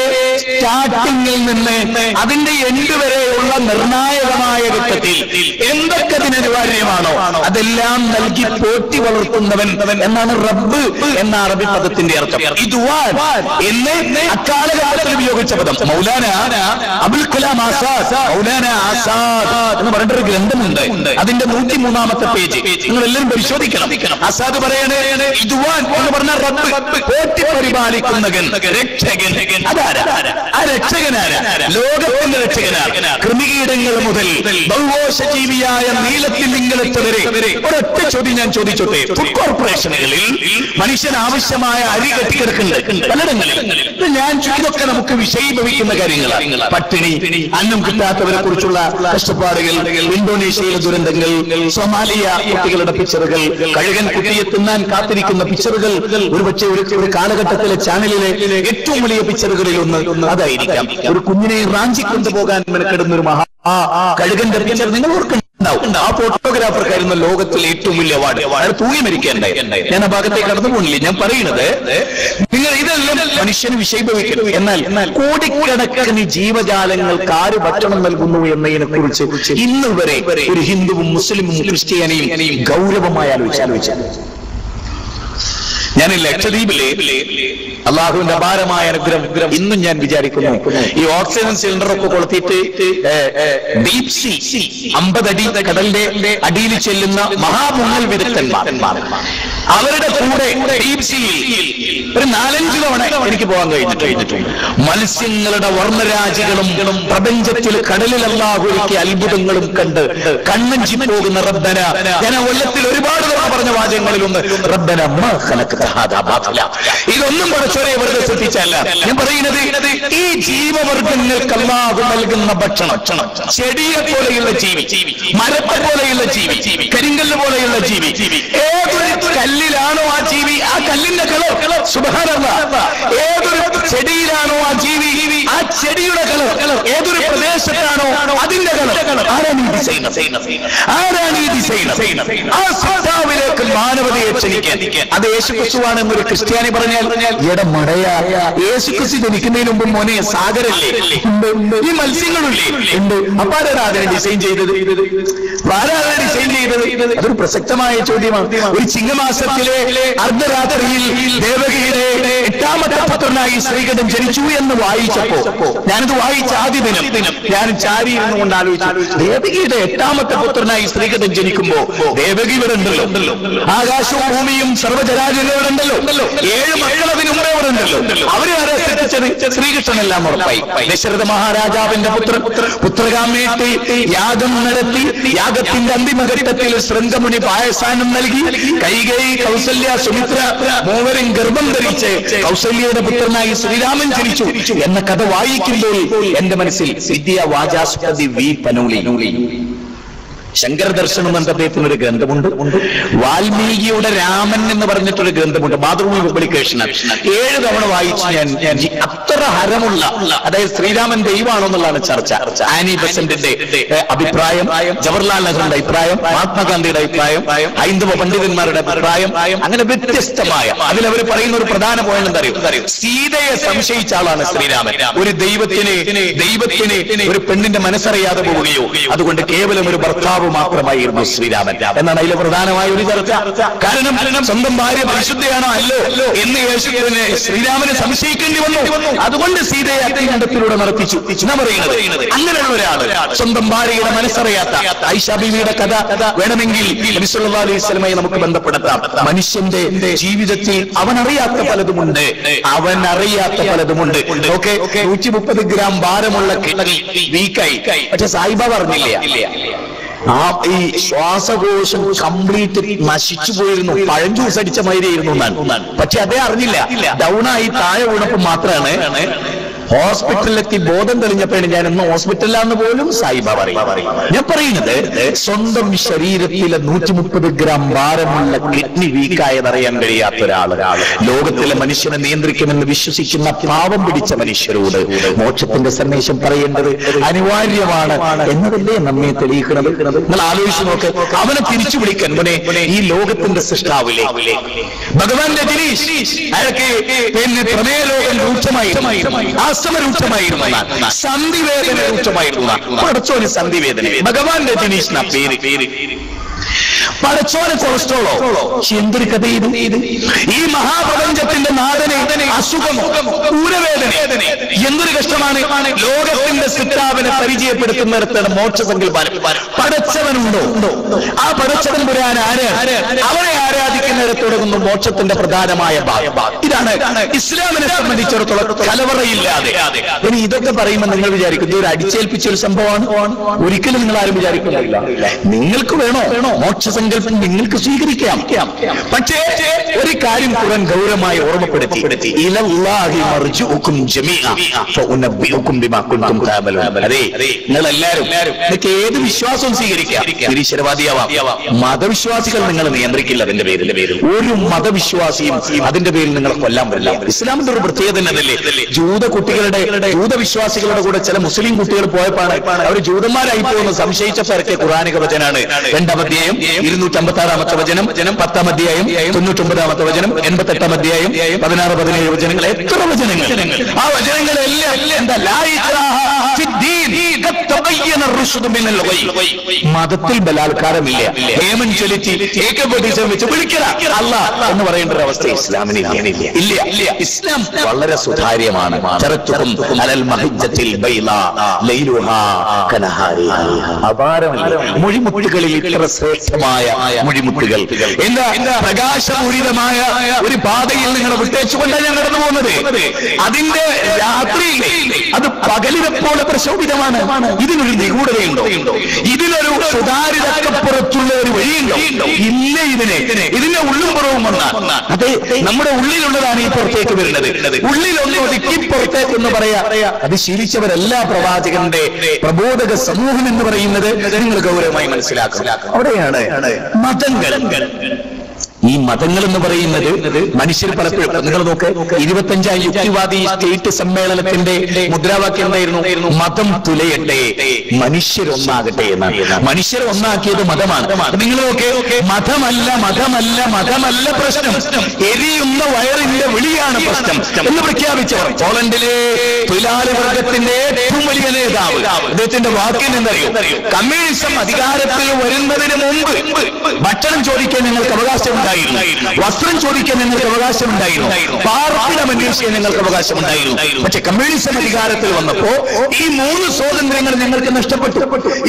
സ്റ്റാർട്ടിങ്ങിൽ നിന്ന് അതിന്റെ എൻഡ് വരെയുള്ള നിർണായകമായ ഘട്ടത്തിൽ എന്തൊക്കെ അതിന് അനിവാര്യമാണോ അതെല്ലാം നൽകി പോറ്റി വളർത്തുന്നവൻ എന്നാണ് റബ്ബ് എന്ന അറബി പദത്തിന്റെ അർത്ഥം. ഇതുവാൻ എന്ന് അക്കാലഘട്ടത്തിൽ ഉപയോഗിച്ച പദം. മൗലാന അബുൽ കലാം ആസാദ്, മൗലാന ആസാദ് എന്ന് പറഞ്ഞിട്ടൊരു ഗ്രന്ഥമുണ്ട്. അതിന്റെ 103ാമത്തെ പേജ് നിങ്ങൾ എല്ലാവരും പരിശോധിക്കണം. ആസാദ് പറയണേ, ഇതുവാൻ എന്ന് പറഞ്ഞ റബ്ബ്, പോറ്റി പരിപാലിക്കുന്നവൻ, രക്ഷകൻ. അതാരാ? ആ രക്ഷകനാരാ? ലോകത്തിന്റെ രക്ഷകനാണ്. കൃമികീടങ്ങൾ മുതൽ ബഹുകോശജീവിയായ നീളത്തിൽ ഇങ്ങനത്തെ വരെ ഒരൊറ്റ ചോദ്യം ഞാൻ ചോദിച്ചോട്ടെ. ഫുഡ് കോർപ്പറേഷനുകളിൽ മനുഷ്യന് ആവശ്യമായ അരി കെട്ടിക്കിടക്കുന്നുണ്ട് പലയിടങ്ങളിൽ. ഞാൻ ഇതൊക്കെ നമുക്ക് വിഷയീഭവിക്കുന്ന കാര്യങ്ങളാണ്. പട്ടിണി, അന്നം കിട്ടാത്തവരെ കുറിച്ചുള്ള കഷ്ടപ്പാടുകൾ, ഇന്തോനേഷ്യയിലെ ദുരന്തങ്ങൾ, സൊമാലിയ കുട്ടികളുടെ പിക്ചറുകൾ, കഴുകൻ കുട്ടിയെ തിന്നാൻ കാത്തിരിക്കുന്ന പിക്ചറുകൾ, ഒരുപക്ഷെ ഒരു കാലഘട്ടത്തിലെ ചാനലിലെ ഏറ്റവും വലിയ പിക്ചറുകളിൽ ഒന്ന് അതായിരിക്കാം. ഒരു കുഞ്ഞിനെ റാഞ്ചി കൊണ്ടുപോകാൻ മെനക്കെടുന്ന ഒരു കഴുകന്റെ പിക്ചർ നിങ്ങൾ ഓർക്കുന്നുണ്ടാവും. ആ ഫോട്ടോഗ്രാഫർക്കായിരുന്നു ലോകത്തിലെ ഏറ്റവും വലിയ അവാർഡ്. അയാൾ തൂങ്ങി മരിക്കേണ്ടായി. ഞാൻ ആ ഭാഗത്തേക്ക് കടന്നു പോകുന്നില്ല. ഞാൻ പറയുന്നത് നിങ്ങൾ ഇതെല്ലാം മനുഷ്യന് വിഷയീഭവിക്കും. എന്നാൽ കോടിക്കണക്കിന് ജീവജാലങ്ങൾക്ക് ആര് ഭക്ഷണം നൽകുന്നു എന്നതിനെ കുറിച്ച് ഇന്ന് വരെ ഒരു ഹിന്ദുവും മുസ്ലിമും ക്രിസ്ത്യാനിയും ഗൗരവമായി ആലോചിച്ചാൽ ഞാൻ ലക്ഷദ്വീപിലെ അള്ളാഹുവിന്റെ അപാരമായ അനുഗ്രഹം ഇന്നും ഞാൻ വിചാരിക്കുന്നു. ഈ ഓക്സിജൻ സിലിണ്ടറൊക്കെ കൊളുത്തിയിട്ട് ഡീപ് സീ 50 അടി കടലിന്റെ അടിയിൽ ചെല്ലുന്ന മഹാമുങ്ങൽ വിദഗ്ധന്മാർ അവരുടെ കൂടെ ഡീപ് സീയിൽ ഒരു 4-5 തവണ എനിക്ക് പോകാൻ കഴിഞ്ഞിട്ടുണ്ട്. മത്സ്യങ്ങളുടെ വർണ്ണരാജികളും പ്രപഞ്ചത്തിൽ കടലിൽ അല്ലാഹുവിന്റെ അത്ഭുതങ്ങളും കണ്ട് കണ്ണഞ്ചി പോകുന്ന റബ്ബന. ഞാൻ ആ വെള്ളത്തിൽ ഒരുപാട് തവണ പറഞ്ഞ വാചകങ്ങളിലൊന്ന് റബ്ബന മാ ഖലഖത ഹാദാ ബാതില. ഇതൊന്നും പടച്ചോനെ വെറുതെ സൃഷ്ടിച്ചല്ല. ഞാൻ പറയുന്നത് ഈ ജീവവർഗങ്ങൾക്ക് അല്ലാഹു നൽകുന്ന ഭക്ഷണം, ചെടിയെ പോലെയുള്ള ജീവി, മരത്തെ പോലെയുള്ള ജീവി, കരിങ്കല്ല് പോലെയുള്ള ജീവി, ഏതൊരു കല്ലിലാണോ ആ ജീവി ആ കല്ലിന്റെ കളർ, സുബ്ഹാനല്ലാഹ്, ഏതൊരു ചെടിയിലാണോ ആ ജീവി ആ ചെടിയുടെ കളർ, ഏതൊരു പ്രദേശത്താണോ അതിന്റെ കളർ. ആരാണ് ഈ ഡിസൈനർ? ആരാണ് ഈ ഡിസൈനർ? ആ സൃഷ്ടാവിലേക്ക് മാനവതയെ ക്ഷണിക്കാൻ അത് യേശുക്രിസ്തുവാണ് എന്നൊരു ക്രിസ്ത്യാനി പറഞ്ഞാൽ മടയാ, യേശുക്രിസ്തു ജനിക്കുന്നതിന് മുമ്പ് മോനെ സാഗരല്ലേ, ഈ മത്സ്യങ്ങളില്ലേ ഉണ്ട്. അപ്പൊ ആരാണ് അതിനെ ഡിസൈൻ ചെയ്തത്? ആരാണ് ഡിസൈൻ ചെയ്തത്? അതൊരു പ്രസക്തമായ ചോദ്യമാണ്. ഒരു ചിങ്ങമാസത്തിലെ അർദ്ധരാത്രിയിൽ ദേവകിയുടെ 8ാമത്തെ പുത്രനായി ശ്രീകൃഷ്ണൻ ജനിച്ചു എന്ന് വായിച്ചപ്പോ, ഞാനിത് വായിച്ച ആദ്യ ദിനം ഞാൻ ചാരി ഇരുന്നുകൊണ്ട് ആലോചിച്ചു, ദേവകിയുടെ 8ാമത്തെ പുത്രനായി ശ്രീകൃഷ്ണൻ ജനിക്കുമ്പോ ദേവകി ഇവിടെ ഉണ്ടല്ലോ, ആകാശവും ഭൂമിയും സർവ്വചരാചരങ്ങളുണ്ടല്ലോ, 7 മക്കൾ അതിന് മുമ്പേ ഇവിടെ ഉണ്ടല്ലോ. അവരെ ആരാ സൃഷ്ടിച്ചത്? ശ്രീകൃഷ്ണനെല്ലാം ഉറപ്പായി. ദശരഥ മഹാരാജാവിന്റെ പുത്രകാമേറ്റി യാഗം നടത്തി, യാഗത്തിന്റെ അന്തിമഘട്ടത്തിൽ ശൃംഗമുനി പായസാനം നൽകി, കൈകേയി, കൗസല്യ, സുമിത്ര മൂവരും ഗർഭം ധരിച്ച് കൗസല്യയുടെ പുത്രനായി ശ്രീരാമൻ ജനിച്ചു എന്ന കഥ വായിക്കുമ്പോൾ എന്റെ മനസ്സിൽ വിദ്യ വാചാസ്പതി വി പനൂളി. ശങ്കര ദർശനം എന്ന അദ്ദേഹത്തിന് ഒരു ഗ്രന്ഥമുണ്ട്. വാൽമീകിയുടെ രാമൻ എന്ന് പറഞ്ഞിട്ടൊരു ഗ്രന്ഥമുണ്ട്, മാതൃഭൂമി പബ്ലിക്കേഷൻ. 7 തവണ വായിച്ച് ഞാൻ അത്ര ഹരമുള്ള, അതായത് ശ്രീരാമൻ ദൈവമാണോ എന്നുള്ളതാണ് ചർച്ച. ആനി ബസന്റിന്റെ അഭിപ്രായം, ജവഹർലാൽ നെഹ്റുവിന്റെ അഭിപ്രായം, മഹാത്മാഗാന്ധിയുടെ അഭിപ്രായം, ഹൈന്ദവ പണ്ഡിതന്മാരുടെ അഭിപ്രായം, അങ്ങനെ വ്യത്യസ്തമായ. അതിലവർ പറയുന്ന ഒരു പ്രധാന പോയിന്റ് എന്താ അറിയോ? സീതയെ സംശയിച്ച ആളാണ് ശ്രീരാമൻ. ഒരു ദൈവത്തിന് ഒരു പെണ്ണിന്റെ മനസ്സറിയാതെ പോവുകയോ, അതുകൊണ്ട് കേവലം ഒരു ഭർത്താവ് മാത്രമായിരുന്നു ശ്രീരാമൻ എന്നാണ് അതിലെ പ്രധാനമായ ഒരു ചർച്ച. കാരണം സ്വന്തം ഭാര്യ പരിശുദ്ധയാണോ അല്ലോ എന്ന് യേശുവിനെ ശ്രീരാമനെ സംശയിക്കേണ്ടി വന്നു. അതുകൊണ്ട് സീതയെ അഗ്നികുണ്ഡത്തിലൂടെ നടത്തിച്ചു എന്നാ പറയുന്നത്. അങ്ങനെയുള്ള ഒരാൾ സ്വന്തം ഭാര്യയുടെ മനസ്സറിയാത്ത ആയിഷ ബീവിയുടെ കഥ വേണമെങ്കിൽ നബി സല്ലല്ലാഹു അലൈഹി വസല്ലമയെ നമുക്ക് ബന്ധപ്പെടുത്താം. മനുഷ്യന്റെ ജീവിതത്തിൽ അവനറിയാത്ത പലതുമുണ്ട്. ഓക്കെ, 130 ഗ്രാം ഭാരമുള്ള കിഡ്നി വീക്കായി, പക്ഷെ സായിബാബ അറിഞ്ഞില്ല. ഈ ശ്വാസകോശം കംപ്ലീറ്റ് നശിച്ചു പോയിരുന്നു, പഴം ജ്യൂസ് അടിച്ച മാതിരിയായിരുന്നു എന്നാണ്. പക്ഷെ അതേ അറിഞ്ഞില്ല. ഡൗണായി താഴെ വീണപ്പോൾ മാത്രമാണ് ഹോസ്പിറ്റലിലെത്തി ബോധം തെളിഞ്ഞപ്പോഴാണ് ഞാൻ ഇന്ന് ഹോസ്പിറ്റലിലാന്ന് പോലും സായിബാബ അറിയും. ഞാൻ പറയുന്നത് സ്വന്തം ശരീരത്തിലെ 130 ഗ്രാം ഭാരമുള്ള കിഡ്നി വീക്കായതറിയാൻ കഴിയാത്ത ഒരാൾ ലോകത്തിലെ മനുഷ്യനെ നിയന്ത്രിക്കുമെന്ന് വിശ്വസിക്കുന്ന പാവം പിടിച്ച മനുഷ്യരോട് മോക്ഷത്തിന്റെ സന്ദേശം പറയേണ്ടത് അനിവാര്യമാണ് എന്നതല്ലേ നമ്മെ തെളിയിക്കുന്നത്. നിങ്ങൾ ആലോചിച്ച് നോക്ക്, അവനെ തിരിച്ചു വിളിക്കാൻ ഈ ലോകത്തിന്റെ സൃഷ്ടാവിലെ ഭഗവാൻ രജനീഷ്, അയാൾക്ക് പിന്നെ പ്രമേയലോകം രൂക്ഷമായിരുന്നു, രൂക്ഷമായിരുന്നു, സന്ധിവേദന രൂക്ഷമായിരുന്നു. പടച്ചോന് സന്ധിവേദന. ഭഗവാൻ രജനീഷ് എന്ന പേര്. പടച്ചോന് കൊളസ്ട്രോളോ? എന്തൊരു കഥ ഇത്! ഈ മഹാപ്രപഞ്ചത്തിന്റെ നാഥനെ അസുഖമോ, ഊരവേദന, എന്തൊരു കഷ്ടമാണ്. ലോകത്തിന്റെ സിട്ടാവിനെ പരിചയപ്പെടുത്തുന്നിടത്താണ് മോക്ഷസങ്കല്പം. പടച്ചവൻ പടച്ചുണ്ടോ? ആ പടച്ചതമ്പുരാൻ ആര്? അവരെ ആരാധിക്കുന്നിടത്ത് തുടങ്ങുന്നു മോക്ഷത്തിന്റെ പ്രധാനമായ ഭാഗം. ഇതാണ് ഇസ്ലാമിനെ സംബന്ധിച്ചിടത്തോളം കലവറയില്ലാതെ. ഇനി ഇതൊക്കെ പറയുമ്പോൾ നിങ്ങൾ വിചാരിക്കും ഇത് ഒരു അടിച്ചേൽപ്പിച്ച ഒരു സംഭവമാണ്. ഒരിക്കലും നിങ്ങൾ ആരും വിചാരിക്കുന്നില്ല. നിങ്ങൾക്ക് വേണോ മോക്ഷസങ്കല്പം നിങ്ങൾക്ക് സ്വീകരിക്കാം. പക്ഷേ ഒരു കാര്യം ഖുർആൻ ഗൗരവമായി ഓർമ്മപ്പെടുത്തി, ഇലല്ലാഹി മർജിഉകും ജമീഅ ഫഉനബ്ബിഉകും ബിമാ കുൻതും തഅമലൂൻ. അതെ, നിങ്ങൾ എല്ലാവരും നിങ്ങൾക്ക് ഏത് വിശ്വാസവും സ്വീകരിക്കാം. നിരീശ്വരവാദിയാവാം. മതവിശ്വാസികൾ നിങ്ങൾ നിയന്ത്രിക്കില്ല. അതിന്റെ പേരിൽ ഒരു മതവിശ്വാസിയും അതിന്റെ പേരിൽ നിങ്ങൾ കൊല്ലാൻ പറ്റില്ല. ഇസ്ലാമിന്റെ ഒരു പ്രത്യേകത തന്നെയല്ലേ. ജൂതവിശ്വാസികളുടെ കൂടെ ചില മുസ്ലിം കുട്ടികൾ പോയപ്പോഴാണ് അവർ ജൂതന്മാരായി പോകുന്ന സംശയിച്ചപ്പോൾ ഇറക്കിയ ഖുർആനിക വചനാണ് 2-ാം അധ്യായം 256-ാമത്തെ വചനം, 10-ാം അധ്യായം 99-ാമത്തെ വചനം, 88-ാം അധ്യായം 16-17 വചനങ്ങൾ. എത്ര വചനങ്ങൾ! ആ വചനങ്ങളെല്ലാം എന്താ? ലാ ഇക്റാഹ ഫിദ്ദീൻ ഖദ് തബയ്യന റുശ്ദു മിനൽ ഗയ്. മതത്തിൽ ബലാത്കാരമില്ല. ഹേമൻ ചൊലിച്ച് ഏകപദേശം വെച്ച് വിളിക്കല അല്ലാഹ് എന്ന് പറയേണ്ട ഒരു അവസ്ഥ ഇസ്ലാമിന് ഇല്ല. ഇസ്ലാം വളരെ സുതാര്യമാണ്. തറത്തുകും അലൽ മഹജ്ജത്തിൽ ബൈളാ ലൈലുഹാ കനഹാരിഹാ. അപാരമല്ല മൊഴിമുട്ടുകളിൽ ഇത്ര ശ്രേഷ്ഠമായ മൊഴിമുട്ടുകൾ. എന്താ പ്രകാശപൂരിതമായ ഒരു പാതയിൽ നിങ്ങളെ വിട്ടേച്ചുകൊണ്ടാണ് ഞാൻ കടന്നു പോകുന്നത്. അതിന്റെ രാത്രി അത് പകലിനെ പോലെ പ്രശോഭിതമാണ്. ഇതിനൊരു നിഗൂഢതയുണ്ടോ? ഇതിനൊരു സുതാര്യതക്കപ്പുറത്തുള്ള ഒരു വഴിയുണ്ടോ? ഇല്ല. ഇതിന്റെ ഉള്ളും പുറവും വന്നാൽ അതെ നമ്മുടെ ഉള്ളിലുള്ളതാണ് ഈ പുറത്തേക്ക് വരുന്നത്. ഉള്ളിലൊന്ന് ഒതുക്കി പുറത്തേക്ക് എന്ന് പറയാ. അത് ശീലിച്ചവരെല്ലാ പ്രവാചകന്റെ പ്രബോധക സമൂഹം എന്ന് പറയുന്നത് നിങ്ങൾ ഗൗരവമായി മനസ്സിലാക്കണം. അവിടെയാണ് മതങ്ങൾ. ഈ മതങ്ങൾ എന്ന് പറയുന്നത് മനുഷ്യർ പലപ്പോഴും നിങ്ങൾ നോക്ക്, 25-ാം യുക്തിവാദി സ്റ്റേറ്റ് സമ്മേളനത്തിന്റെ മുദ്രാവാക്യം എന്തായിരുന്നു? മതം തുലയട്ടെ, മനുഷ്യരൊന്നാകട്ടെ എന്നാണ്. മനുഷ്യർ ഒന്നാക്കിയത് മതമാണ്. നിങ്ങൾ നോക്ക്, മതമല്ല പ്രശ്നം, എരിയുന്ന വയറിന്റെ വിളിയാണ് പ്രശ്നം എന്ന് പ്രഖ്യാപിച്ചവർ. പോളണ്ടിലെ തൊഴിലാളി വർഗത്തിന്റെ ഏറ്റവും വലിയ നേതാവ്, അദ്ദേഹത്തിന്റെ വാക്യം എന്തറിയോ? കമ്മ്യൂണിസം അധികാരത്തിൽ വരുന്നതിന് മുമ്പ് ഭക്ഷണം ചോദിക്കാൻ നിങ്ങൾക്ക് അവകാശമുണ്ടായിരുന്നു, വസ്ത്രം ചോദിക്കാൻ നിങ്ങൾക്ക് അവകാശമുണ്ടായിരുന്നു, പാർപ്പിടം അന്വേഷിക്കാൻ നിങ്ങൾക്ക് അവകാശമുണ്ടായിരുന്നു. പക്ഷെ കമ്മ്യൂണിസം അധികാരത്തിൽ വന്നപ്പോ ഈ 3 സ്വാതന്ത്ര്യങ്ങൾ ഞങ്ങൾക്ക് നഷ്ടപ്പെട്ടു.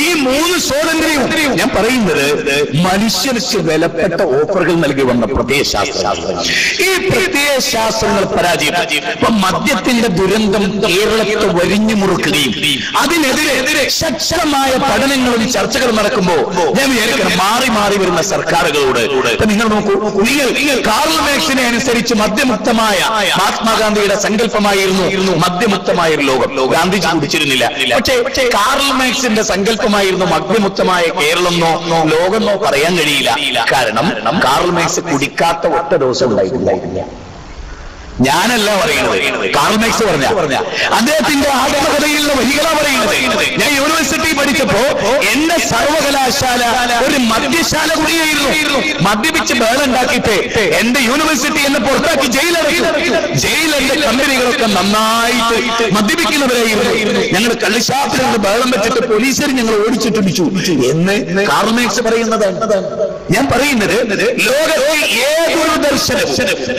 ഈ 3 സ്വാതന്ത്ര്യവും ഞാൻ പറയുന്നത് മനുഷ്യർക്ക് വിലപ്പെട്ട ഓഫറുകൾ നൽകി വന്ന പ്രത്യയശാസ്ത്രങ്ങൾ. ഈ പ്രത്യയശാസ്ത്രങ്ങൾ പരാജയപ്പെട്ടു. ഇപ്പൊ മദ്യത്തിന്റെ ദുരന്തം കേരളത്തെ വരിഞ്ഞു മുറുക്കുകയും അതിനെതിരെ ശക്തമായ പഠനങ്ങളും ചർച്ചകളും നടക്കുമ്പോ ഞാൻ വിചാരിക്കണം മാറി വരുന്ന സർക്കാരുകളോട്. നിങ്ങൾ നോക്കൂ, നിങ്ങൾ കാർൽ മാർക്സിനെ അനുസരിച്ച് മദ്യമുക്തമായ മഹാത്മാഗാന്ധിയുടെ സങ്കല്പമായിരുന്നു മദ്യമുക്തമായ ഒരു ലോകം. ഗാന്ധിജി കുടിച്ചിരുന്നില്ല. പക്ഷേ കാർൽ മാർക്സിന്റെ സങ്കല്പമായിരുന്നു മദ്യമുക്തമായ കേരളമെന്നോ ലോകമെന്നോ പറയാൻ കഴിയില്ല. കാരണം കാർൽ മാർക്സ് കുടിക്കാത്ത ഒറ്റ ദിവസം ഉണ്ടായിട്ടില്ല. ഞാനല്ല പറയുന്നത്, കാർൽ മാർക്സ് പറഞ്ഞ അദ്ദേഹത്തിന്റെ ആത്മകഥയിലുള്ള വരികളാ പറയുന്നത്. ഞാൻ യൂണിവേഴ്സിറ്റി പഠിച്ചപ്പോ എന്റെ സർവകലാശാല ഒരു മദ്യശാല കൂടിയായിരുന്നു. മദ്യപിച്ച് ബേളുണ്ടാക്കിയിട്ട് എന്റെ യൂണിവേഴ്സിറ്റി എന്നെ പുറത്താക്കി ജയിലിലെ കമ്പനികളൊക്കെ നന്നായിട്ട് മദ്യപിക്കുന്നവരായിരുന്നു. ഞങ്ങൾ കള്ളിഷാപ്പിൽ നിന്ന് ബേളം വെച്ചിട്ട് പോലീസുകാർ ഞങ്ങൾ ഓടിച്ചിട്ടിടിച്ചു എന്ന് കാർൽ മാർക്സ് പറയുന്നതാണ്. ഞാൻ പറയുന്നത് ലോകത്തെ ഏതൊരു ദർശനവും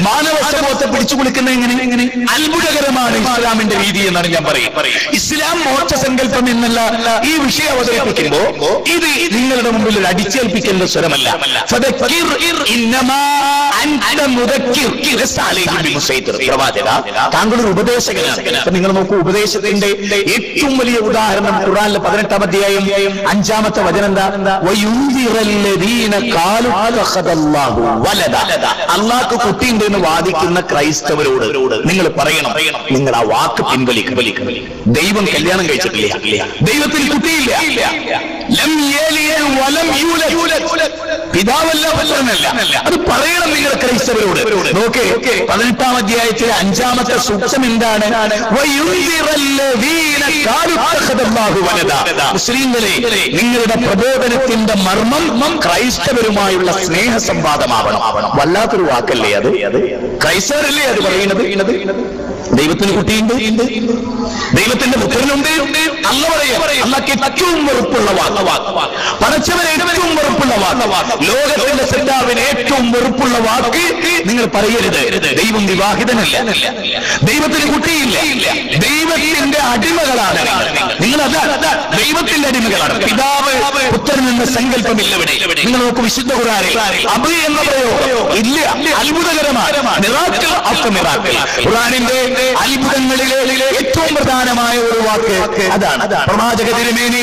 മാനവ സമൂഹത്തെ പിടിച്ചു എങ്ങനെ അത്ഭുതകരമാണ് ഇസ്ലാമിന്റെ രീതി എന്നാണ് ഞാൻ പറയും. ഇസ്ലാം മോക്ഷ സങ്കല്പം എന്നുള്ള ഈ വിഷയം അവതരിപ്പിക്കുമ്പോ ഇത് നിങ്ങളുടെ മുമ്പിൽ ഒരു അടിച്ചേൽപ്പിക്കേണ്ട സ്വരമല്ല. താങ്കളൊരു ഉപദേശകനാണ്. നിങ്ങൾ നോക്കൂ, ഉപദേശത്തിന്റെ ഏറ്റവും വലിയ ഉദാഹരണം ഖുർആനിലെ 18-ാം അധ്യായം 5-ാമത്തെ വചനം എന്താ? അല്ലാഹു കുട്ടിയുണ്ട് എന്ന് വാദിക്കുന്ന ക്രൈസ്തവരോട് നിങ്ങൾ പറയണം, നിങ്ങൾ ആ വാക്ക് പിൻവലിക്കണം. ദൈവം കല്യാണം കഴിച്ചിട്ടില്ല, ദൈവത്തിന് കുട്ടിയില്ല, പിതാവല്ല പുത്രനല്ല. അത് പറയണം നിങ്ങൾ ക്രൈസ്തവരോട്. നോക്കേ, 18-ാം അധ്യായത്തിലെ 5-ാമത്തെ സൂക്തം എന്താണ്? മുസ്ലിങ്ങളെ, നിങ്ങളുടെ പ്രബോധനത്തിന്റെ മർമ്മം ക്രൈസ്തവരുമായുള്ള സ്നേഹ സംവാദമാവണം. വല്ലാത്തൊരു വാക്കല്ലേ അത്? ക്രൈസ്തവരല്ലേ അത് പറയുന്നത്? ദൈവത്തിന് കുട്ടിയുണ്ട്, ദൈവത്തിന്റെ പുത്രനുണ്ട്. അല്ല പറയാം അള്ളാഹ്ക്ക് ഏറ്റവും വെറുപ്പുള്ള വാക്ക്, പടച്ചവന് ഏറ്റവും വെറുപ്പുള്ള വാക്ക്, ലോകത്തിന്റെ സൃഷ്ടാവിന് ഏറ്റവും വെറുപ്പുള്ള വാക്ക് നിങ്ങൾ പറയരുത്. ദൈവം വിവാഹിതനല്ല, ദൈവത്തിന് കുട്ടിയില്ല, ദൈവത്തിന്റെ അടിമകളാണ് നിങ്ങൾ. അതാ ദൈവത്തിന്റെ അടിമകളാണ്. പിതാവ് പുത്രൻ എന്ന സങ്കല്പമില്ല ഇവിടെ. നിങ്ങൾ നോക്കൂ, വിശുദ്ധ ഖുർആനിൽ അബ് എന്ന പ്രയോഗം ഇല്ല. അത്ഭുതകരമാണ്. Miracle after miracle. ഖുർആനിന്റെ അത്ഭുതങ്ങളിലെ ഏറ്റവും പ്രധാനമായ ഒരു വാക്ക് അതാണ്. പ്രവാചക തിരുമേനി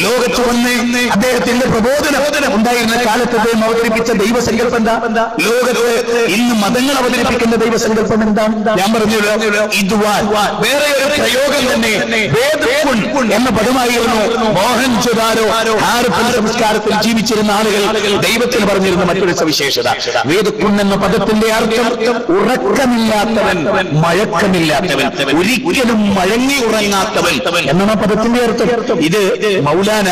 ലോകത്ത് വന്ന് അദ്ദേഹത്തിന്റെ പ്രബോധനം ഉണ്ടായിരുന്ന കാലത്ത് അദ്ദേഹം അവതരിപ്പിച്ച ദൈവസങ്കല്പം എന്താ? ലോകത്ത് ഇന്ന് മതങ്ങൾ അവതരിപ്പിക്കുന്ന ദൈവസങ്കല്പം എന്താ? ഞാൻ പറഞ്ഞല്ലോ, ഇദ്വാൻ. വേറെ ഒരു പ്രയോഗം തന്നെ വേദകുൻ എന്ന പദമായിരുന്നു. മോഹൻജൊദാരോ ഹാരപ്പൻ സംസ്കാരത്തിൽ ജീവിച്ചിരുന്ന ആളുകൾ ദൈവത്തിന് പറഞ്ഞിരുന്ന മറ്റൊരു സവിശേഷത. വേദകുൻ എന്ന പദത്തിന്റെ അർത്ഥം ഉറക്കമില്ലാത്തവൻ, മഴക്കമില്ലാത്തവൻ, ഒരിക്കലും മഴങ്ങി ഉറങ്ങാത്തവൻ എന്നാണ് പദത്തിന്റെ അർത്ഥം. ഇത് മൗലാന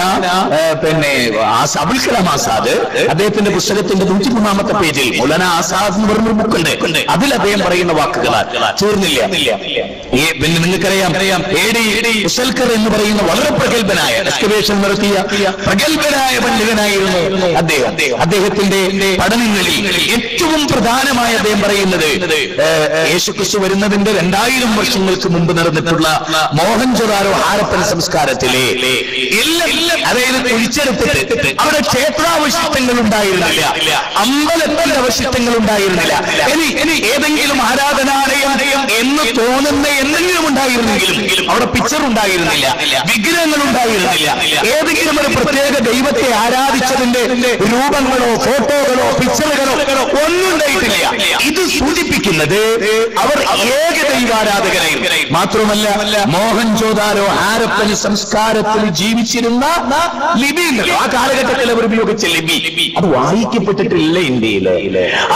അബുൽ കലാം ആസാദ് അദ്ദേഹത്തിന്റെ പുസ്തകത്തിന്റെ 103-ാമത്തെ പേജിൽ മൗലാന ആസാദ് എന്ന് പറഞ്ഞൊരു ബുക്കുണ്ട്. അതിൽ അദ്ദേഹം പറയുന്ന വാക്കുകളാണ്. തീർന്നില്ല. പിന്നെ നിങ്ങൾക്കറിയാം, ഉസൽക്കർ എന്ന് പറയുന്ന വളരെ പ്രഗത്ഭനായ എക്സ്കവേഷൻ നടത്തിയ പ്രഗത്ഭനായ പണ്ഡിതനായിരുന്നു അദ്ദേഹം. അദ്ദേഹത്തിന്റെ പഠനങ്ങളിൽ ഏറ്റവും പ്രധാനമായി അദ്ദേഹം പറയുന്നത് യേശുക്രിസ്തു വരുന്നതിന്റെ 2000 വർഷങ്ങൾക്ക് മുമ്പ് നടന്നിട്ടുള്ള മോഹൻജൊദാരോ ഹാരപ്പൻ സംസ്കാരത്തിലെ അതായത് കുഴിച്ചെടുത്തിട്ട് അവിടെ ക്ഷേത്രാവശിഷ്ടങ്ങൾ ഉണ്ടായിരുന്നില്ല, അമ്പലത്തിന്റെ അവശിഷ്ടങ്ങൾ ഉണ്ടായിരുന്നില്ല. ഇനി ഏതെങ്കിലും ആരാധനാലയം എന്ന് തോന്നുന്ന എന്തെങ്കിലും ഉണ്ടായിരുന്നെങ്കിലും അവിടെ പിക്ചർ ഉണ്ടായിരുന്നില്ല, വിഗ്രഹങ്ങൾ ഉണ്ടായിരുന്നില്ല. ഏതെങ്കിലും ഒരു പ്രത്യേക ദൈവത്തെ ആരാധിച്ചതിന്റെ രൂപങ്ങളോ ഫോട്ടോകളോ പിക്ചറുകളോ ഒന്നും ഉണ്ടായിട്ടില്ല. ഇത് സൂചിപ്പിക്കുന്നത് അവർ ഏക ദൈവാരാധകരായി. മാത്രമല്ല, മോഹൻജൊദാരോ ഹാരപ്പൻ സംസ്കാരത്തിൽ ജീവിച്ചിരുന്ന ലിപി ഉണ്ടല്ലോ, ആ കാലഘട്ടത്തിൽ അവർ ഉപയോഗിച്ച ലിപി, അത് വായിക്കപ്പെട്ടിട്ടില്ല ഇന്ത്യയില്.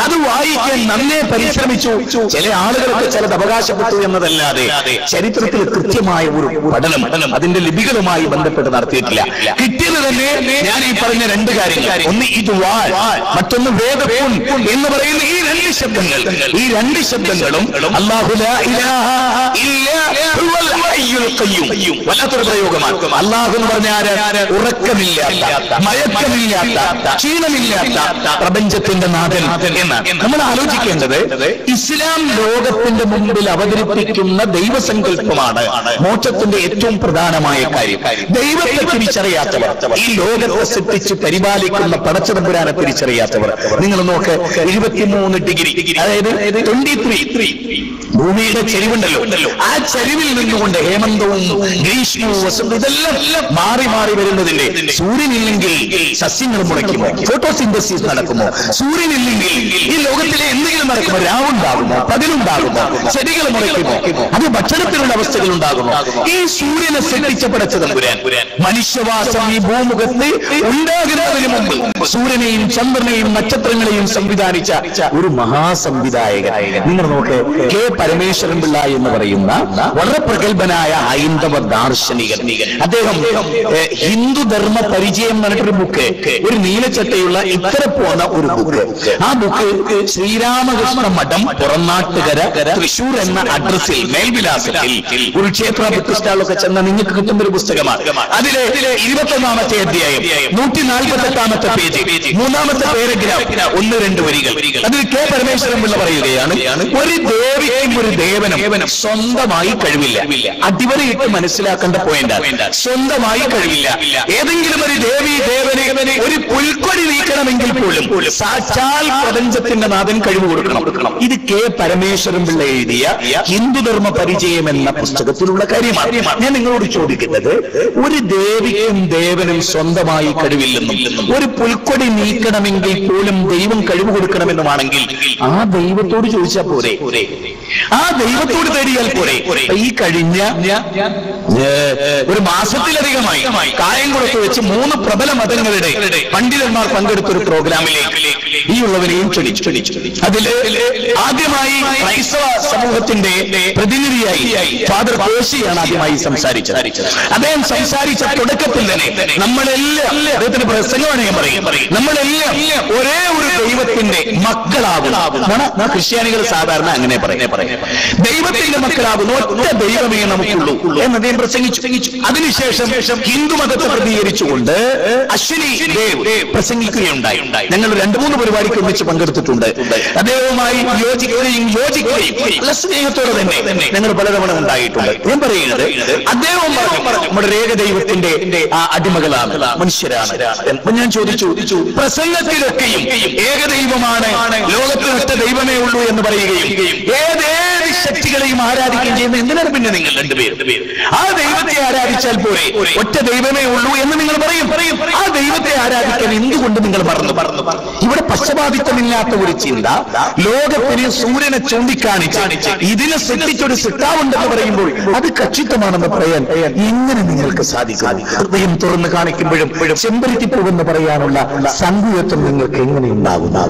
അത് വായിക്കാൻ നന്നേ പരിശ്രമിച്ചു. ചില ആളുകൾക്ക് ചിലത് അവകാശപ്പെട്ടു എന്നതല്ലാതെ ചരിത്രത്തിൽ കൃത്യമായ ഒരു പഠനം അതിന്റെ ലിപികളുമായി ബന്ധപ്പെട്ട് നടത്തിയിട്ടില്ല. കിട്ടിയത് തന്നെ ഞാൻ ഈ പറഞ്ഞ 2 കാര്യങ്ങൾ. ഒന്ന് ഇദ്വാൻ, മറ്റൊന്ന് വേദകുൻ എന്ന് പറയുന്ന ഈ 2 ശബ്ദങ്ങൾ. ഈ 2 ശബ്ദങ്ങളും അല്ലാഹു ലാ ഇലാഹ ഇല്ലാ ഹുവൽ ഹയ്യുൽ ഖയ്യൂം വല്ലാത്തൊരു പ്രയോഗമാണ്. അല്ലാഹു എന്ന് പറഞ്ഞാൽ ഉറക്കമില്ലാത്ത, മയക്കമില്ലാത്ത, ക്ഷീണമില്ലാത്ത പ്രപഞ്ചത്തിന്റെ നാഥൻ എന്നാണ്. നമ്മൾ ആലോചിക്കേണ്ടത് ഇസ്ലാം ലോകത്തിന്റെ മുമ്പിൽ അവതരിപ്പിക്കുന്ന ദൈവസങ്കല്പമാണ് മോക്ഷത്തിന്റെ ഏറ്റവും പ്രധാനമായ കാര്യം. ദൈവത്തെ തിരിച്ചറിയാത്തവർ, ഈ ലോകത്തെ സൃഷ്ടിച്ച് പരിപാലിക്കുന്ന പടച്ചതമ്പുരാനെ തിരിച്ചറിയാത്തവർ, നിങ്ങൾ നോക്ക്, 73 ഡിഗ്രി അതായത് 23 ഭൂമിയുടെ ചെരിവുണ്ടല്ലോ, ആ ചെരിവിൽ നിന്നുകൊണ്ട് ഹേമന്തവും ഗ്രീഷ്മവും വസന്തവും ഇതെല്ലാം മാറി മാറി വരുന്നതിന്റെ സൂര്യനില്ലെങ്കിൽ സസ്യങ്ങൾ മുളയ്ക്കുമോ? ഫോട്ടോസിന്തസിസ് നടക്കുമോ? സൂര്യനില്ലെങ്കിൽ ഈ ലോകത്തിലെ എന്തെങ്കിലും നടക്കുമോ? രാവുണ്ടാകുമോ? പകലുണ്ടാകുമോ? ചെടികൾ മുളയ്ക്കുമോ? അത് ഭക്ഷണത്തിലുള്ള അവസ്ഥകൾ ഉണ്ടാകുമോ? ഈ സൂര്യനെ സൃഷ്ടിച്ച പടച്ചതമ്പുരാൻ മനുഷ്യവാസം ഈ ഭൂമുഖത്ത് ഉണ്ടാകുന്നതിന് മുമ്പ് സൂര്യനെയും ചന്ദ്രനെയും നക്ഷത്രങ്ങളെയും സംവിധാനിച്ച ഒരു മഹാസംവിധായകൻ. നിങ്ങൾ നോക്ക്, കെ പരമേശ്വരൻ പിള്ള എന്ന് പറയുന്ന വളരെ പ്രഗത്ഭനായ ഹൈന്ദവ ദാർശനികൻ. അദ്ദേഹം ഹിന്ദു ധർമ്മ പരിചയം പറഞ്ഞിട്ടൊരു ബുക്ക്, ഒരു നീലച്ചട്ടയുള്ള ഇത്തര പോന്ന ഒരു ബുക്ക്. ആ ബുക്ക് ശ്രീരാമകൃഷ്ണ മഠം പുറനാട്ടുകര തൃശൂർ എന്ന അഡ്രസ്സിൽ മേൽവിലാസത്തിൽ ഒരു ക്ഷേത്ര ബുക്ക് സ്റ്റാളൊക്കെ ചെന്ന നിങ്ങൾക്ക് കിട്ടുന്ന ഒരു പുസ്തകമാണ്. അതിലെ 21-ാമത്തെ അധ്യായം 148-ാമത്തെ പേജ് 3-ാമത്തെ പാരഗ്രാഫ് 1-2 വരികൾ. അതിൽ കെ പരമേശ്വരൻ പിള്ള പറയുകയാണ്, ഒരു ദേവിക്കും ഒരു ദേവനും സ്വന്തമായി കഴിവില്ല. അടിവരയിട്ട് മനസ്സിലാക്കേണ്ട പോയിന്റാണ്. സ്വന്തമായി കഴിവില്ല. ഏതെങ്കിലും ഒരു ദേവി ദേവന് ഒരു പുൽക്കൊടി നീക്കണമെങ്കിൽ പോലും സാക്ഷാൽ പ്രപഞ്ചത്തിന്റെ നാഥൻ കഴിവ് കൊടുക്കണം. ഇത് കെ പരമേശ്വരൻ പിള്ള എഴുതിയ ഹിന്ദുധർമ്മ പരിചയം എന്ന പുസ്തകത്തിലുള്ള കാര്യമാണ്. ഞാൻ നിങ്ങളോട് ചോദിക്കുന്നത്, ഒരു ദേവിക്കും ദേവനും സ്വന്തമായി കഴിവില്ലെന്നും ഒരു പുൽക്കൊടി നീക്കണമെങ്കിൽ പോലും ദൈവം കഴിവ് കൊടുക്കണമെന്നുമാണെങ്കിൽ ആ ദൈവത്തോട് ചോദിച്ചാൽ പോരെ? ആ ദൈവത്തോട് തേടിയാൽ പോരെ? ഈ കഴിഞ്ഞ ഒരു മാസത്തിലധികമായി കായംകുളത്ത് വെച്ച് 3 പ്രബല മതങ്ങളുടെ പണ്ഡിതന്മാർ പങ്കെടുത്തൊരു പ്രോഗ്രാമിലേക്ക് ഈ ഉള്ളവരെയും ക്ഷണിച്ചു. അതില് ആദ്യമായി ക്രൈസ്തവ സമൂഹത്തിന്റെ പ്രതിനിധിയായി ഫാദർ കോശിയാണ് ആദ്യമായി സംസാരിച്ചത്. അദ്ദേഹം സംസാരിച്ച തുടക്കത്തിൽ തന്നെ നമ്മളെല്ലാം, അദ്ദേഹത്തിന്റെ പ്രസംഗമാണ് ഞാൻ പറയും, നമ്മളെല്ലാം ഒരേ ഒരു ദൈവത്തിന്റെ മക്കളാകും. ക്രിസ്ത്യാനികൾ സാധാരണ അങ്ങനെ പറയും, ദൈവത്തിന്റെ മക്കളാകുന്നു, ഒറ്റ ദൈവമേ നമുക്കുള്ളൂ എന്ന് അദ്ദേഹം പ്രസംഗിച്ചു. അതിനുശേഷം ഹിന്ദു മതത്തെ പ്രതികരിച്ചുകൊണ്ട് അശ്വിനി ദേവ് പ്രസംഗിക്കുകയുണ്ടായി. ഞങ്ങൾ 2-3 പരിപാടിക്ക് ഒന്നിച്ച് പങ്കെടുത്തിട്ടുണ്ട്. അദ്ദേഹവുമായി യോജിക്കുകയും നല്ല സ്നേഹത്തോടെ തന്നെ ഞങ്ങൾ പലതവണ ഉണ്ടായിട്ടുണ്ട്. ഞാൻ പറയുന്നത്, അദ്ദേഹവും പറഞ്ഞു നമ്മുടെ ഏകദൈവത്തിന്റെ അടിമകളാണ്, മനുഷ്യരാണ്. ഞാൻ ചോദിച്ചു, പ്രസംഗത്തിലൊക്കെയും ഏകദൈവമാണ്, ലോകത്തിൽ ഒറ്റ ദൈവമേ ഉള്ളൂ എന്ന് പറയുകയും ഏതേത് ശക്തികളെയും ആരാധിക്കുകയും ചെയ്യുന്ന എന്തിനാണ് പിന്നെ നിങ്ങൾ രണ്ടുപേരും? ആ ദൈവത്തെ ആരാധിച്ചാൽ പോരെ, ഒറ്റ ദൈവമേ ഉള്ളൂ എന്ന് നിങ്ങൾ പറയും. ആ ദൈവത്തെ ആരാധിക്കാൻ എന്തുകൊണ്ട് നിങ്ങൾ മറന്നു? ഇവിടെ പക്ഷപാതിത്വമില്ലാത്ത ഒരു ചിന്ത, ലോകത്തിന് സൂര്യനെ ചൂണ്ടിക്കാണിച്ച് ഇതിനെ സൃഷ്ടിച്ചൊരു സൃഷ്ടാവുണ്ടെന്ന് പറയുമ്പോൾ അത് കക്ഷിത്വമാണെന്ന് പറയാൻ എങ്ങനെ നിങ്ങൾക്ക് സാധിക്കും? ഹൃദയം തുറന്ന് കാണിക്കുമ്പോഴും ചെമ്പരത്തിപ്പൂവെന്ന് പറയാനുള്ള സംഗീതത്വം നിങ്ങൾക്ക് എങ്ങനെ ഉണ്ടാകുന്നു?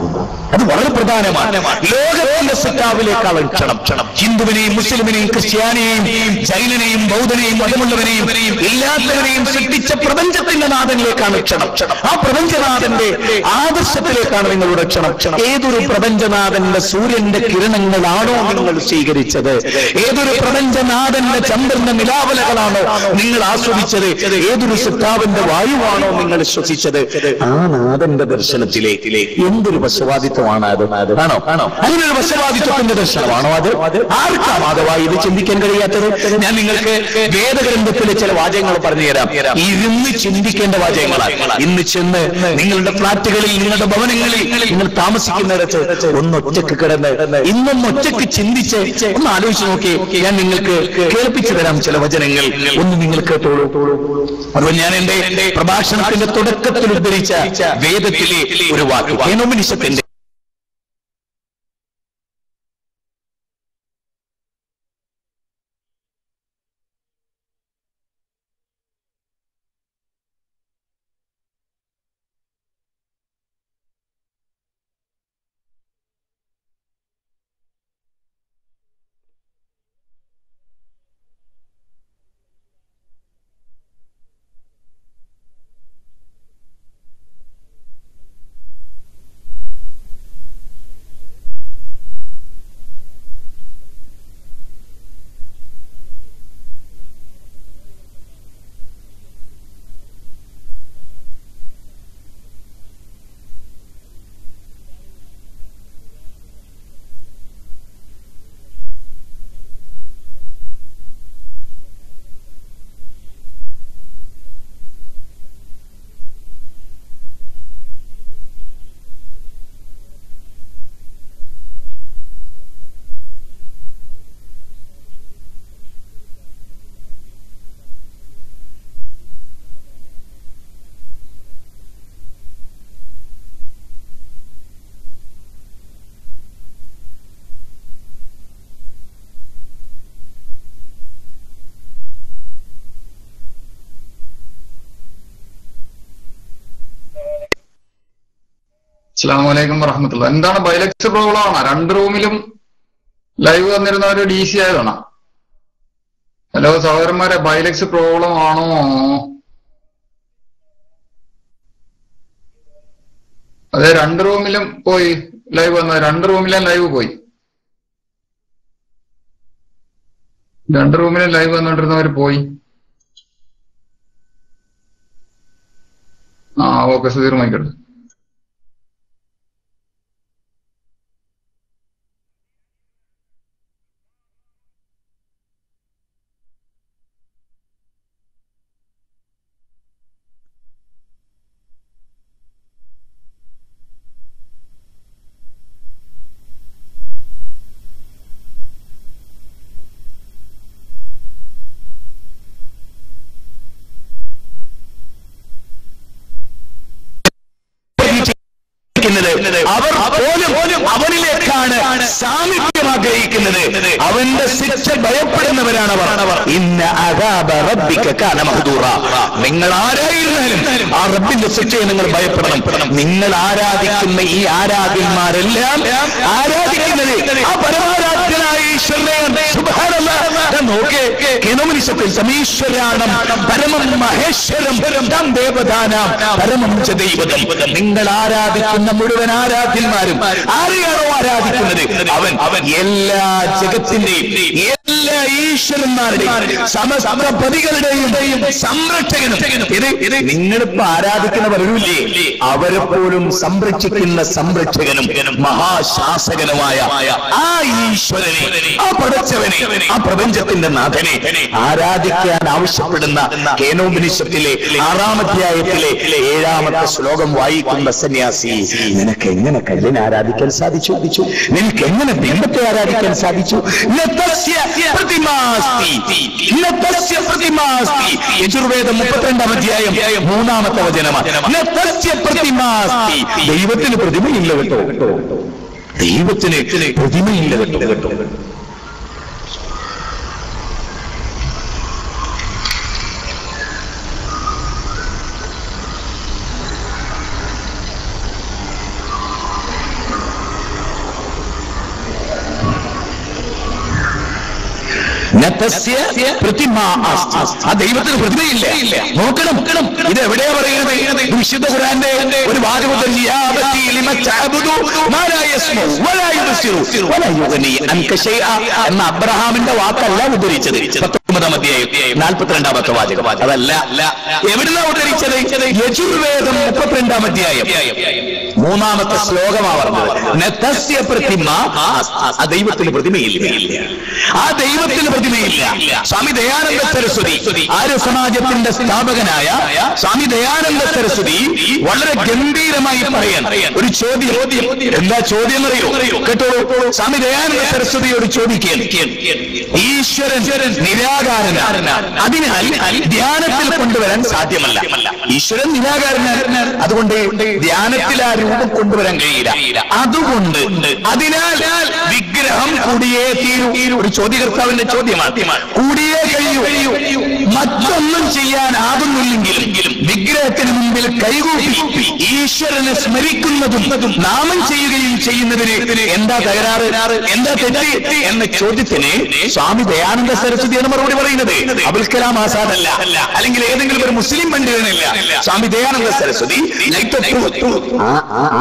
അത് വളരെ പ്രധാനമാണ്. ലോകത്തിന്റെ സൃഷ്ടാവിലേക്കാളും ക്ഷണം. ഹിന്ദുവിനെയും മുസ്ലിമിനെയും ക്രിസ്ത്യാനിയെയും ജൈനനെയും ബൗദ്ധനെയും മതമുള്ളവനെയും എല്ലാത്തവരെയും സൃഷ്ടിച്ച പ്രപഞ്ചത്തിന്റെ നാഥനിലേക്കാണ് ക്ഷണം. ആ പ്രപഞ്ചനാഥന്റെ ആദർശത്തിലേക്കാണ് നിങ്ങളുടെ ക്ഷണം. ഏതൊരു പ്രപഞ്ചനാഥന്റെ സൂര്യന്റെ കിരണങ്ങളാണോ നിങ്ങൾ സ്വീകരിച്ചത്? ഏതൊരു പ്രപഞ്ചനാഥന്റെ ചന്ദ്രന്റെ നിലാവലകളാണോ നിങ്ങൾ ആസ്വദിച്ചത്? ഏതൊരു സൃഷ്ടാവിന്റെ വായുവാണോ നിങ്ങൾ ശ്വസിച്ചത്? ആ നാഥന്റെ ദർശനത്തിലേക്ക് എന്തൊരു വശവാദിത്വമാണ് അത്? ആണോ? അങ്ങനൊരു വശവാദിത്വത്തിന്റെ ദർശനമാണോ അത്? ആർക്കാണ് അഥവായി ഇത് ചിന്തിക്കാൻ കഴിയാത്തത്? ഞാൻ നിങ്ങൾക്ക് വേദഗ്രന്ഥത്തിലെ ചില വാചകങ്ങൾ പറഞ്ഞു തരാം. ഇരുന്ന് ചിന്തിക്കേണ്ട വാചകങ്ങളാണ്. ഇന്ന് ചെന്ന് നിങ്ങളുടെ ഫ്ളാറ്റുകളിൽ, നിങ്ങളുടെ ഭവനങ്ങളിൽ, നിങ്ങൾ താമസിക്കുന്നിടത്ത് ഒന്നൊറ്റക്ക് കിടന്ന് ഇന്നൊന്നൊറ്റക്ക് ചിന്തിച്ച് ഒന്ന് ആലോചിച്ച് നോക്കി. ഞാൻ നിങ്ങൾക്ക് കേൾപ്പിച്ചു തരാം ചില വചനങ്ങൾ, ഒന്ന് നിങ്ങൾ കേട്ടോളൂ. അതുപോലെ ഞാൻ എന്റെ പ്രഭാഷണത്തിന്റെ തുടക്കത്തിൽ ഉദ്ധരിച്ച വേദത്തിലെ ഒരു വാക്ക്, ഹേനോമിനിഷത്തിന്റെ അസ്സലാമലൈക്കും വറഹ്മത്തുള്ളാഹി. എന്താണ് ബൈലക്സ് പ്രോബ്ലം ആണോ? 2 റൂമിലും ലൈവ് വന്നിരുന്നവര് DC ആയതാണോ? ഹലോ സഹോദരന്മാരെ, ബൈലക്സ് പ്രോബ്ലം ആണോ? അതെ, 2 റൂമിലും പോയി ലൈവ് വന്നത്. 2 റൂമിലും ലൈവ് പോയി. 2 റൂമിലും ലൈവ് വന്നോണ്ടിരുന്നവര് പോയി. ഓക്കെ, സുധീർ മൈക്കട്ടെ. അവർ പോലും അവനിലേക്കാണ് സാമീപ്യം ആഗ്രഹിക്കുന്നത്. അവന്റെ ശിക്ഷ ഭയപ്പെടുന്നവരാണ് അവർ. ഇന്ന അദാബ റബ്ബിക കാന മഹ്ദൂറ. നിങ്ങൾ ആരായിരുന്നാലും ആ റബ്ബിന്റെ ശിക്ഷയെ നിങ്ങൾ ഭയപ്പെടണം. നിങ്ങൾ ആരാധിക്കുന്ന ഈ ആരാധ്യന്മാരെല്ലാം ആരാധിക്കുന്നത് ആ പരമാരാധ്യനായ ഈശ്വരനെ. സുബ്ഹാനല്ലാഹ്. നോക്കേ, കേനോമനിഷത്തിൽ സമീശ്വരാണം പരമം മഹേശ്വരം തം ദേവദാനം പരമം ച ദൈവതം. നിങ്ങൾ ആരാധിക്കുന്ന മുഴുവൻ ആരാധ്യന്മാരും ആരെയാണോ ആരാധിക്കുന്നത് അവൻ എല്ലാ ജഗത്തിന്റെയും എല്ലാ ഈശ്വരന്മാരുടെയും സമസ്ത പതികളുടെയും സംരക്ഷകനും. ഇത് നിങ്ങളിപ്പോ ആരാധിക്കുന്ന പലരുമില്ലേ, അവരെ പോലും സംരക്ഷിക്കുന്ന സംരക്ഷകനും മഹാശാസകനുമായ ആ ഈശ്വരനെ, ആ പടച്ചവനെ, ആ പ്രപഞ്ചത്തിന്റെ നാഥനെ ആരാധിക്കാൻ ആവശ്യപ്പെടുന്ന കേനോപനിഷത്തിലെ 6-ാം അധ്യായത്തിലെ 7-ാമത്തെ ശ്ലോകം വായിക്കുന്ന സന്യാസി, നിനക്ക് എങ്ങനെ കല്ലിനെ ആരാധിക്കാൻ സാധിച്ചു? നിനക്ക് എങ്ങനെ ബിംബത്തെ ആരാധിക്കാൻ സാധിച്ചു? യജുർവേദം 32-ാം അധ്യായം 3-ാമത്തെ വചനമാണ്. ദൈവത്തിന് പ്രതിമയില്ല കേട്ടോ, ദൈവത്തിന് പ്രതിമയില്ല കേട്ടോ. ആ ദൈവത്തിന് പ്രതിമയില്ല. നോക്കണം, ഇത് എവിടെയാ പറയുന്നത്? വിശുദ്ധ ഖുർആന്റെ ഒരു വാചകത്തിൽ എന്ന അബ്രഹാമിന്റെ വാക്കല്ല ഉദ്ധരിച്ചത്. 19-ാം അധ്യായം 42-ാമത്തെ വാചകം. അതല്ല. എവിടുന്നാ ഉദ്ധരിച്ചത്? യജുർവേദം 32-ാം അധ്യായം 3-ാമത്തെ ശ്ലോകമാ പറഞ്ഞത്. ആ ദൈവത്തിന് പ്രതിമയില്ല. ആ ദൈവത്തിന് പ്രതിമയില്ല. സ്വാമി ദയാനന്ദ സരസ്വതി, ആര്യ സമാജത്തിന്റെ സ്ഥാപകനായ സ്വാമി ദയാനന്ദ സരസ്വതി വളരെ ഗംഭീരമായി പറയാൻ ഒരു ചോദ്യം. എന്താ ചോദ്യം എന്നറിയോ? കേട്ടോളൂ. സ്വാമി ദയാനന്ദ സരസ്വതിയോട് ചോദിക്കാൻ, ഈശ്വരൻ നിരാകാരനാണ്, അതിനാൽ ധ്യാനത്തിൽ കൊണ്ടുവരാൻ സാധ്യമല്ല. ഈശ്വരൻ നിരാകാരനാണ്, അതുകൊണ്ട് ധ്യാനത്തിൽ ആ രൂപം കൊണ്ടുവരാൻ കഴിയില്ല. അതുകൊണ്ട് അതിനാൽ വിഗ്രഹം കൂടിയേ തീരൂ. ഒരു ചോദ്യകർത്താവിന്റെ ചോദ്യമാണ്. കൂടിയേ കഴിയൂ. മറ്റൊന്നും ചെയ്യാൻ ആകുന്നില്ലെങ്കിലും വിഗ്രഹത്തിന് മുമ്പിൽ കൈകൂപ്പി ഈശ്വരനെ സ്മരിക്കുന്നതും നാമം ചെയ്യുകയും ചെയ്യുന്നതിന് എന്താ തകരാറ്, എന്താ തെറ്റ് എന്ന ചോദ്യത്തിന് സ്വാമി ദയാനന്ദ സരസ്വതിയാണ് മറുപടി പറയുന്നത്. അബുൽ കലാം ആസാദ് അല്ല, അല്ലെങ്കിൽ ഏതെങ്കിലും ഒരു മുസ്ലിം പണ്ഡിതനല്ല. സ്വാമി ദയാനന്ദ സരസ്വതി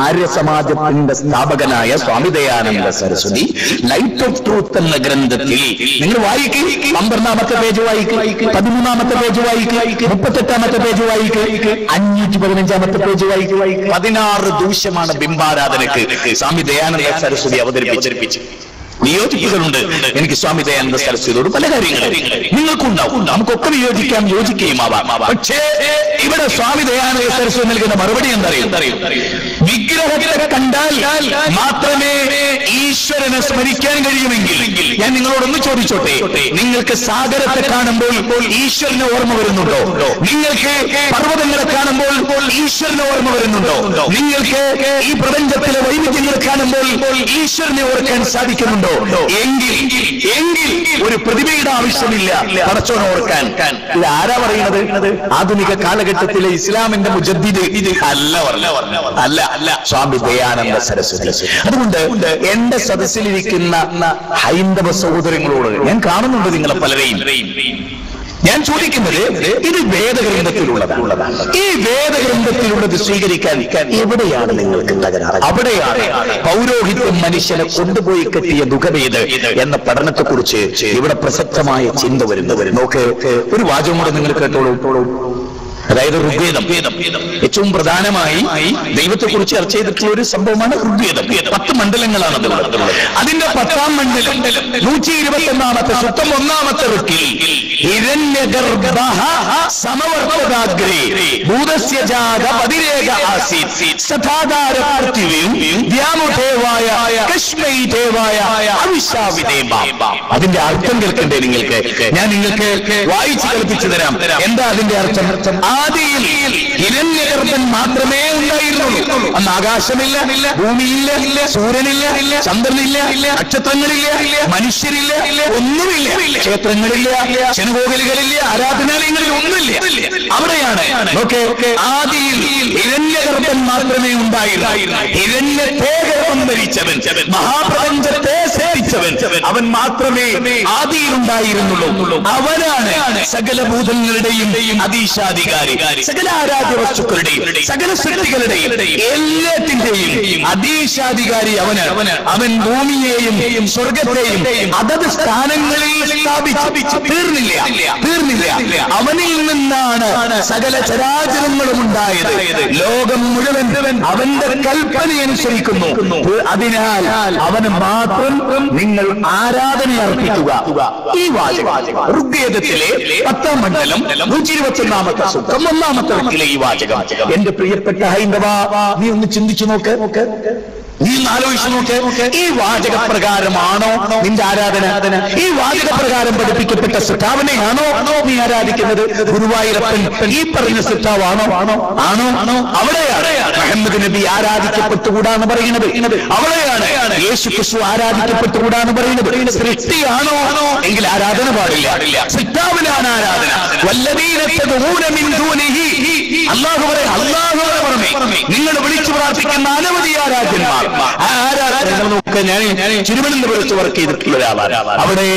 ആര്യ സമാജത്തിന്റെ സ്ഥാപകനായ Swami Dayananda Saraswati light of truth എന്ന ഗ്രന്ഥത്തിൽ നിങ്ങൾ വായിക്കുക. 12-ാമത്തെ പേജ് വായിക്കുക, 13-ാമത്തെ പേജ് വായിക്കുക, 38-ാമത്തെ പേജ് വായിക്കുക, 515-ാമത്തെ പേജ് വായിക്കുക. 16 ദൂഷ്യമാണ് ബിംബാരാധനക്ക് സ്വാമി ദയാനന്ദ സരസ്വതി അവതരിപ്പിച്ചു. വിയോജിപ്പുകളുണ്ട് എനിക്ക് സ്വാമി ദയാനന്ദ സരസ്വതിയോട് പല കാര്യങ്ങളും. നിങ്ങൾക്കുണ്ടാവും, നമുക്കൊക്കെ വിയോജിക്കാം, യോജിക്കുകയും ആവാം. പക്ഷേ ഇവിടെ സ്വാമി ദയാനന്ദ സരസ്വതി നൽകുന്ന മറുപടി എന്തറിയും? വിഗ്രഹത്തെ കണ്ടാൽ മാത്രമേ ഈശ്വരനെ സ്മരിക്കാൻ കഴിയുമെങ്കിൽ ഞാൻ നിങ്ങളോടൊന്ന് ചോദിച്ചോട്ടെ, നിങ്ങൾക്ക് സാഗരത്തെ കാണുമ്പോൾ ഈശ്വരനെ ഓർമ്മ വരുന്നുണ്ടോ? നിങ്ങൾക്ക് പർവ്വതങ്ങളെ കാണുമ്പോൾ ഈശ്വരനെ ഓർമ്മ വരുന്നുണ്ടോ? നിങ്ങൾക്ക് ഈ പ്രപഞ്ചത്തിലെ വൈവിധ്യങ്ങൾ കാണുമ്പോൾ ഈശ്വരനെ ഓർക്കാൻ സാധിക്കുന്നുണ്ടോ? എങ്കിൽ ഒരു പ്രതിമയുടെ ആവശ്യമില്ല പടച്ചോനെ ഓർക്കാൻ. ഇത് ആരാ പറയുന്നത്? ആധുനിക കാലഘട്ടത്തിലെ ഇസ്ലാമിന്റെ മുജദ്ദിദ് അല്ല, സ്വാമി ദയാനന്ദ സരസ്വതി. അതുകൊണ്ട് എന്റെ സദസ്സിലിരിക്കുന്ന ഹൈന്ദവ സഹോദരങ്ങളോട് ഞാൻ കാണുന്നുണ്ട് നിങ്ങളെ പലരെയും. ഞാൻ ചോദിക്കുന്നത്, ഇത് വേദഗ്രന്ഥത്തിലുള്ളതാണ്. ഈ വേദഗ്രന്ഥത്തിലുള്ളത് സ്വീകരിക്കാൻ എവിടെയാണ് നിങ്ങൾക്ക് തകരാറ്? അവിടെയാണ് പൗരോഹിത്യം മനുഷ്യനെ കൊണ്ടുപോയി കെട്ടിയ ദുഃഖമേത് എന്ന പഠനത്തെക്കുറിച്ച് ഇവിടെ പ്രസക്തമായ ചിന്ത വരുന്നവർ. നോക്ക്, ഒരു വാചകം കൂടെ നിങ്ങൾ കേട്ടോളൂ. അതായത് ഋഗ്വേദം ഏറ്റവും പ്രധാനമായി ദൈവത്തെക്കുറിച്ച് ചർച്ച ചെയ്തിട്ടുള്ള ഒരു സംഭവമാണ് ഋഗ്വേദം. 10 മണ്ഡലങ്ങളാണ് അതുള്ളത്. അതിന്റെ 10-ാം മണ്ഡലം 121-ാമത്തെ സുത്തം 1-ാമത്തെ ഋക്കിൽ ഹിരണ്യഗർഭഃ സമവർത്തദാഗ്രേ ഭൂതസ്യ ജാത പതിരേക ആസീത് സഥാധാര പൃഥിവീം വ്യാമുദേവായ കശ്മൈദേവായ അവിശാവിദേവ. അതിന്റെ അർത്ഥം കേൾക്കണ്ടേ നിങ്ങൾക്ക്? ഞാൻ നിങ്ങൾക്ക് വായിച്ചു കേൾപ്പിച്ചു തരാം. എന്താ അതിന്റെ അർത്ഥം? ആദിയിൽ ഹിരണ്യഗർഭ ഗർഭൻ മാത്രമേ ഉണ്ടായിരുന്നുള്ളൂ. അന്ന് ആകാശമില്ല, ഭൂമിയില്ല, സൂര്യനില്ല, ചന്ദ്രനില്ല, നക്ഷത്രങ്ങളില്ല, മനുഷ്യരില്ല, ഒന്നുമില്ല. ക്ഷേത്രങ്ങളില്ല, ശനകോവിലുകളില്ല, ആരാധനാലയങ്ങളിൽ ഒന്നുമില്ല. അവിടെയാണ് ആദിയിൽ ഹിരണ്യഗർഭൻ മാത്രമേ ഉണ്ടായിരുന്നു. ഹിരണ്യത്തെ ഗർഭം ധരിച്ചവൻ, മഹാപ്രപഞ്ചത്തെ സേവിച്ചവൻ, അവൻ മാത്രമേ ആദിയിലുണ്ടായിരുന്നുള്ളൂ. അവനാണ് സകല ഭൂതങ്ങളുടെയും അതീശാധികാരി, സകല ആരാധ്യ വസ്തുക്കളുടെയും സകല സൃഷ്ടികളുടെയും എല്ലാത്തിന്റെയും അതീശാധികാരി അവന്. അവൻ ഭൂമിയെയും സ്വർഗത്തെയും അതത് സ്ഥാനങ്ങളിൽ സ്ഥാപിച്ചു. തീർന്നില്ല. അവനിൽ നിന്നാണ് സകല ചരാചരങ്ങളും ഉണ്ടായത്. ലോകം മുഴുവൻ അവന്റെ കൽപ്പനയനുസരിക്കുന്നു. അതിനാൽ അവന് മാത്രം നിങ്ങൾ ആരാധന അർപ്പിക്കുക. ഈ വാചകം ഋഗ്വേദത്തിലെ 10-ാം മണ്ഡലം 121-ാമത്തെ സൂക്തം 1-ാമത്തെ വക്കിലെ ഈ വാചകം. എന്റെ പ്രിയപ്പെട്ട ഹൈന്ദവ, നീ ഒന്ന് ചിന്തിച്ചു നോക്ക്, നീ ആലോചിച്ചു നോക്ക്. ഈ വാചകപ്രകാരമാണോ നിന്റെ ആരാധന? ഈ വാചകപ്രകാരം പഠിപ്പിക്കപ്പെട്ട സിദ്ധാവനെയാണോ നീ ആരാധിക്കുന്നത്? ഗുരുവായൂരപ്പൻ ഈ പറഞ്ഞ സിദ്ധാവാണോ? ആണോ? അവിടെയാണ് മുഹമ്മദ് നബി ആരാധിക്കപ്പെട്ടുകൂടാന്ന് പറയുന്നത്. അവിടെയാണ് യേശു ക്രിസ്തു ആരാധിക്കപ്പെട്ടുകൂടാന്ന് പറയുന്നത്. സൃഷ്ടിയാണോ എങ്കിൽ ആരാധന പാടില്ല. സിദ്ധാവിനാണ് ആരാധന. അല്ലാഹുവിനെ പുറമെ നിങ്ങൾ വിളിച്ചു പ്രാർത്ഥിക്കുന്ന അനവധി ആരാധ്യന്മാർ. ആരാധനകൾ നോക്കുക. ഞാൻ തിരുവനന്തപുരത്ത് വർക്ക് ചെയ്തിട്ടുള്ള ഒരാളാണ്. അവിടെ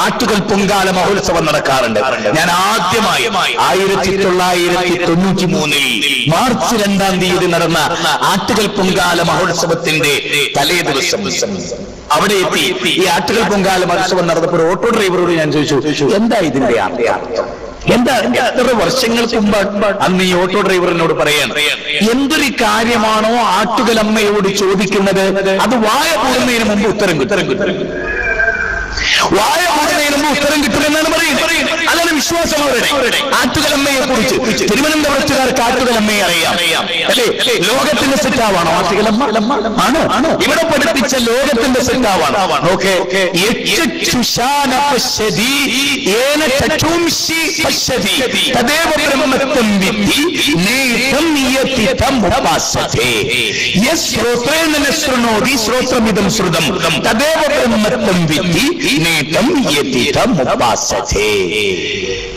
ആറ്റുകൽ പൊങ്കാല മഹോത്സവം നടക്കാറുണ്ട്. ഞാൻ ആദ്യമായി 1993 മാർച്ച് 2-ാം തീയതി നടന്ന ആറ്റുകൽ പൊങ്കാല മഹോത്സവത്തിന്റെ തലേ ദിവസം അവിടെ എത്തി. ഈ ആറ്റുകൽ പൊങ്കാല മഹോത്സവം നടന്നപ്പോൾ ഓട്ടോ ഡ്രൈവറോട് ഞാൻ ചോദിച്ചു, എന്താ ഇതിന്റെ അർത്ഥം? എന്താ? എത്ര വർഷങ്ങൾക്ക് മുമ്പ് അന്ന് ഈ ഓട്ടോ ഡ്രൈവറിനോട് പറയാൻ, എന്തൊരു കാര്യമാണോ ആറ്റുകലമ്മയോട് ചോദിക്കുന്നത് അത് വായ പൂർണ്ണതിന് മുമ്പ് ഉത്തരം കിട്ടും. വായ പൂർണ്ണതിന് മുമ്പ് ഉത്തരം കിട്ടുമെന്നാണ് പറയുന്നത്. അതാണ് വിശ്വാസം അവരുടെ. ആറ്റുകലമ്മയെ കുറിച്ച് തിരുവനന്തപുരത്തുകാർക്ക് ആറ്റുകലമ്മയെ അറിയാം അല്ലേ? ലോകത്തിന്റെ സെറ്റാവാണോ ആറ്റുകലമ്മ? ആണോ? ഇവിടെ പഠിപ്പിച്ച ലോകത്തിന്റെ സെറ്റാവാണ്. ശ്രോത്രമിതം ശ്രുതം തദേവ ബ്രഹ്മത്വം വിദ്ധി നേതം യതിതം ഉപാസതേ.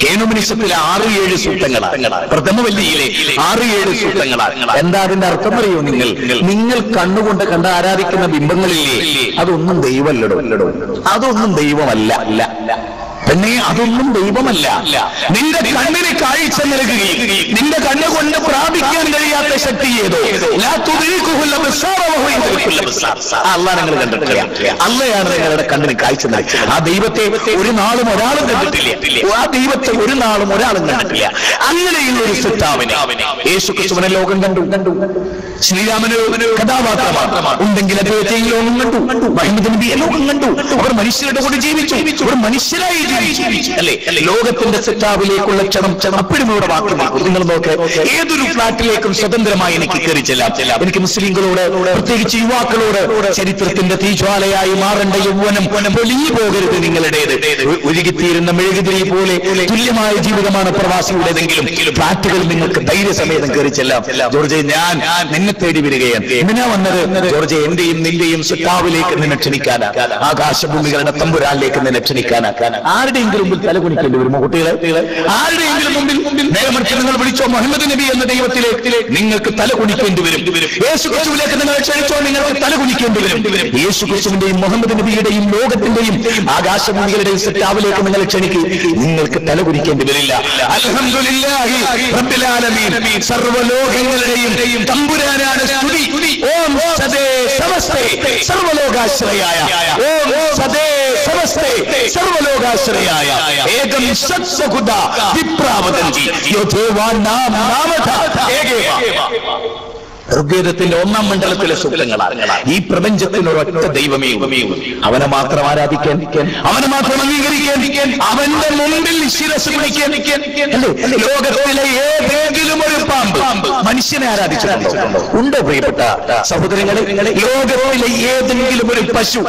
കേനുപനിഷത്തിലെ 6-7 സൂക്തങ്ങളാണ്. പ്രഥമവല്ലിയിലെ 6-7 സൂക്തങ്ങളാണ്. എന്താ അതിന്റെ അർത്ഥം അറിയോ? നിങ്ങൾ കണ്ണുകൊണ്ട് കണ്ട് ആരാധിക്കുന്ന ബിംബങ്ങളില്ലേ, അതൊന്നും ദൈവമല്ലടോ, അതൊന്നും ദൈവമല്ല. പിന്നെ അതൊന്നും ദൈവമല്ല. നിന്റെ കണ്ണിന് കാഴ്ച നൽകുകയും നിന്റെ കണ്ണുകൊണ്ട് പ്രാപിക്കാൻ കഴിയാത്ത ശക്തി ഏതോ അള്ളാഹ് നിങ്ങൾ കണ്ടിട്ടില്ല. അള്ളയാണ് നിങ്ങളുടെ കണ്ണിന് കാഴ്ച നൽകുക. ആ ദൈവത്തെ ഒരു നാളും ഒരാളും കണ്ടിട്ടില്ല. ആ ദൈവത്തെ ഒരു നാളും ഒരാളും കണ്ടിട്ടില്ല. അങ്ങനെയുള്ള ഒരു സിദ്ധാവിനെ യേശു ക്രിസ്തുവിനെ ലോകം കണ്ടു. ശ്രീരാമന് കഥാപാത്രമാണ് ഉണ്ടെങ്കിൽ അദ്ദേഹത്തെ ഈ ലോകം കണ്ടു. മുഹമ്മദ് നബിയെ ലോകം കണ്ടു. അവർ മനുഷ്യരുടെ കൂടെ ജീവിച്ചു. അവർ മനുഷ്യരായി അല്ലേ? ലോകത്തിന്റെ സെറ്റാവിലേക്കുള്ള ക്ഷണം അപ്പോഴും ഇവിടെ വാക്കുമാക്കും. നിങ്ങൾ നോക്ക്, ഏതൊരു ഫ്ലാറ്റിലേക്കും സ്വതന്ത്രമായി എനിക്ക് കയറിച്ചെല്ലാം. എനിക്ക് മുസ്ലിങ്ങളോട്, പ്രത്യേകിച്ച് യുവാക്കളോട്, ചരിത്രത്തിന്റെ തീജ്വാലയായി മാറേണ്ട യൗവനം പൊലിഞ്ഞു പോകരുത് നിങ്ങളുടേത്. ഒഴുകിത്തീരുന്ന മെഴുകുതിരി പോലെ തുല്യമായ ജീവിതമാണ് പ്രവാസിയുടേതെങ്കിലും ഫ്ലാറ്റുകൾ നിങ്ങൾക്ക് ധൈര്യസമേതം കയറിച്ചെല്ലാം. ജോർജെ, ഞാൻ നിന്നെ തേടി വരികയാണ്. എന്തിനാ വന്നത്? ജോർജെ, എന്റെയും നിന്റെയും സെറ്റാവിലേക്ക് നിന്നെ ക്ഷണിക്കാനാ, ആകാശഭൂമികളുടെ തമ്പുരാനിലേക്ക് നിന്നെ ക്ഷണിക്കാനാക്കാൻ. ആരുടെയെങ്കിലും മുമ്പിൽ തലകുണിക്കേണ്ടി വരുമോ കുട്ടികളെ? ആരുടെയെങ്കിലും മുമ്പിൽ നേരമറിച്ച് നിങ്ങൾ വിളിച്ചോ മുഹമ്മദ് നബി എന്ന ദൈവത്തിലേക്ക് നിങ്ങൾക്ക് തലകുണിക്കേണ്ടി വരും. യേശു ക്രിസ്തുവിലേക്ക് നിങ്ങൾ ക്ഷണിച്ചോ നിങ്ങൾക്ക് തലകുണിക്കേണ്ടി വരും. യേശു ക്രിസ്തുവിന്റെയും മുഹമ്മദ് നബിയുടെയും ലോകത്തിന്റെയും ആകാശഭൂമികളുടെയും സെറ്റാവിലേക്ക് നിങ്ങൾ ക്ഷണിക്കും, നിങ്ങൾക്ക് തലകുനിക്കേണ്ടി വരില്ല. അൽഹംദുലില്ലാഹി റബ്ബിൽ ആലമീൻ. സർവ്വലോകങ്ങളുടെയും തമ്പുരാനാണ് സ്തുതി. ഓം സദേ സമസ്തേ സർവ്വലോകാശ്രയായ, ഓം സദേ സമസ്തേ സർവ്വലോകാശ്രയായ ഏകം സത്സഖുദ വിപ്രാവതഞ്ചി യോ ദേവാൻ നാം നാമധ ഏകേവ. ഋഗ്വേദത്തിന്റെ 1-ാം മണ്ഡലത്തിലെ സൂക്തങ്ങളാണ്. ഈ പ്രപഞ്ചത്തിന് ഒരൊറ്റ ദൈവമേ, അവനെ മാത്രം ആരാധിക്കാൻ, അവനെ മാത്രം അംഗീകരിക്കാൻ, അവന്റെ മുമ്പിൽ ശിരസ് പിടിക്കാൻ. ലോകത്തിലെ ഏതെങ്കിലും ഒരു പാമ്പ് മനുഷ്യനെ ആരാധിച്ചിട്ടുണ്ടോ? ഉണ്ടോ പ്രിയപ്പെട്ട സഹോദരങ്ങളെ? ലോകത്തിലെ ഏതെങ്കിലും ഒരു പശു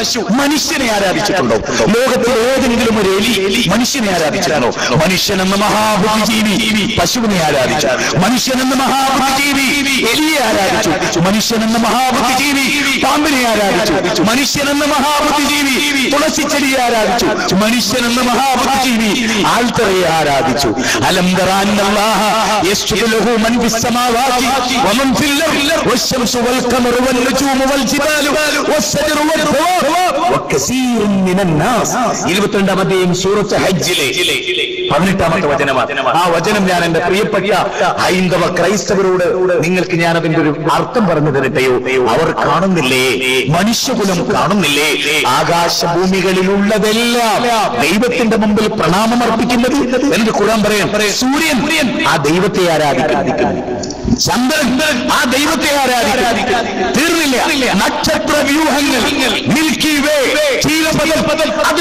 മനുഷ്യനെ ആരാധിച്ചിട്ടുണ്ടോ? ലോകത്തിലെ ഏതെങ്കിലും ഒരു എലി മനുഷ്യനെ ആരാധിച്ചിട്ടുണ്ടോ? മനുഷ്യനെന്ന മഹാബുദ്ധിജീവി പശുവിനെ ആരാധിച്ചു. മനുഷ്യനെന്ന മഹാബുദ്ധിജീവി എലിയെ ആരാധിച്ചു. മനുഷ്യനെന്ന മഹാബുദ്ധിജീവി പാമ്പിനെ ആരാധിച്ചു. മനുഷ്യനെന്ന മഹാബുദ്ധിജീവി തുളസിച്ചെടിയെ ആരാധിച്ചു. മനുഷ്യനെന്ന മഹാബുദ്ധിജീവി ആൽത്തറയെ ആരാധിച്ചു. അലം തറ അന്നല്ലാഹ യസ്ജുദു ലഹു മൻ ഫിസ് സമാവാതി വമൻ ഫിൽ അർദി വശംസു വൽ ഖമറു വൻ നുജൂമു വൽ ജിബാലു വസ്സജറു വൽ ദവാബ് വകസീറുൻ മിനൻ നാസ്. 22-ാം അധ്യായം സൂറത്ത് ഹജ്ജിലെ 18-ാമത്തെ വചനമാണ്. ആ വചനം ഞാൻ എന്റെ പ്രിയപ്പെട്ട ഹൈന്ദവ ക്രൈസ്തവരോട് നിങ്ങൾക്ക് ഞാൻ അതിന്റെ ഒരു അർത്ഥം പറഞ്ഞു തരട്ടെയോ? അവർ കാണുന്നില്ലേ? മനുഷ്യകുലം കാണുന്നില്ലേ? ആകാശഭൂമികളിലുള്ളതെല്ലാം ദൈവത്തിന്റെ മുമ്പിൽ പ്രണാമം അർപ്പിക്കുന്നത് എന്ന് ഖുർആൻ പറയാം. സൂര്യൻ ആ ദൈവത്തെ ആരാധിക്കുന്നു. ചന്ദ്രൻ ആ ദൈവത്തെ ആരാധിക്കുന്നു. തീർന്നില്ല. നക്ഷത്ര വ്യൂഹങ്ങൾ, മിൽക്കി വേ, ചീലപഥൽ, അത്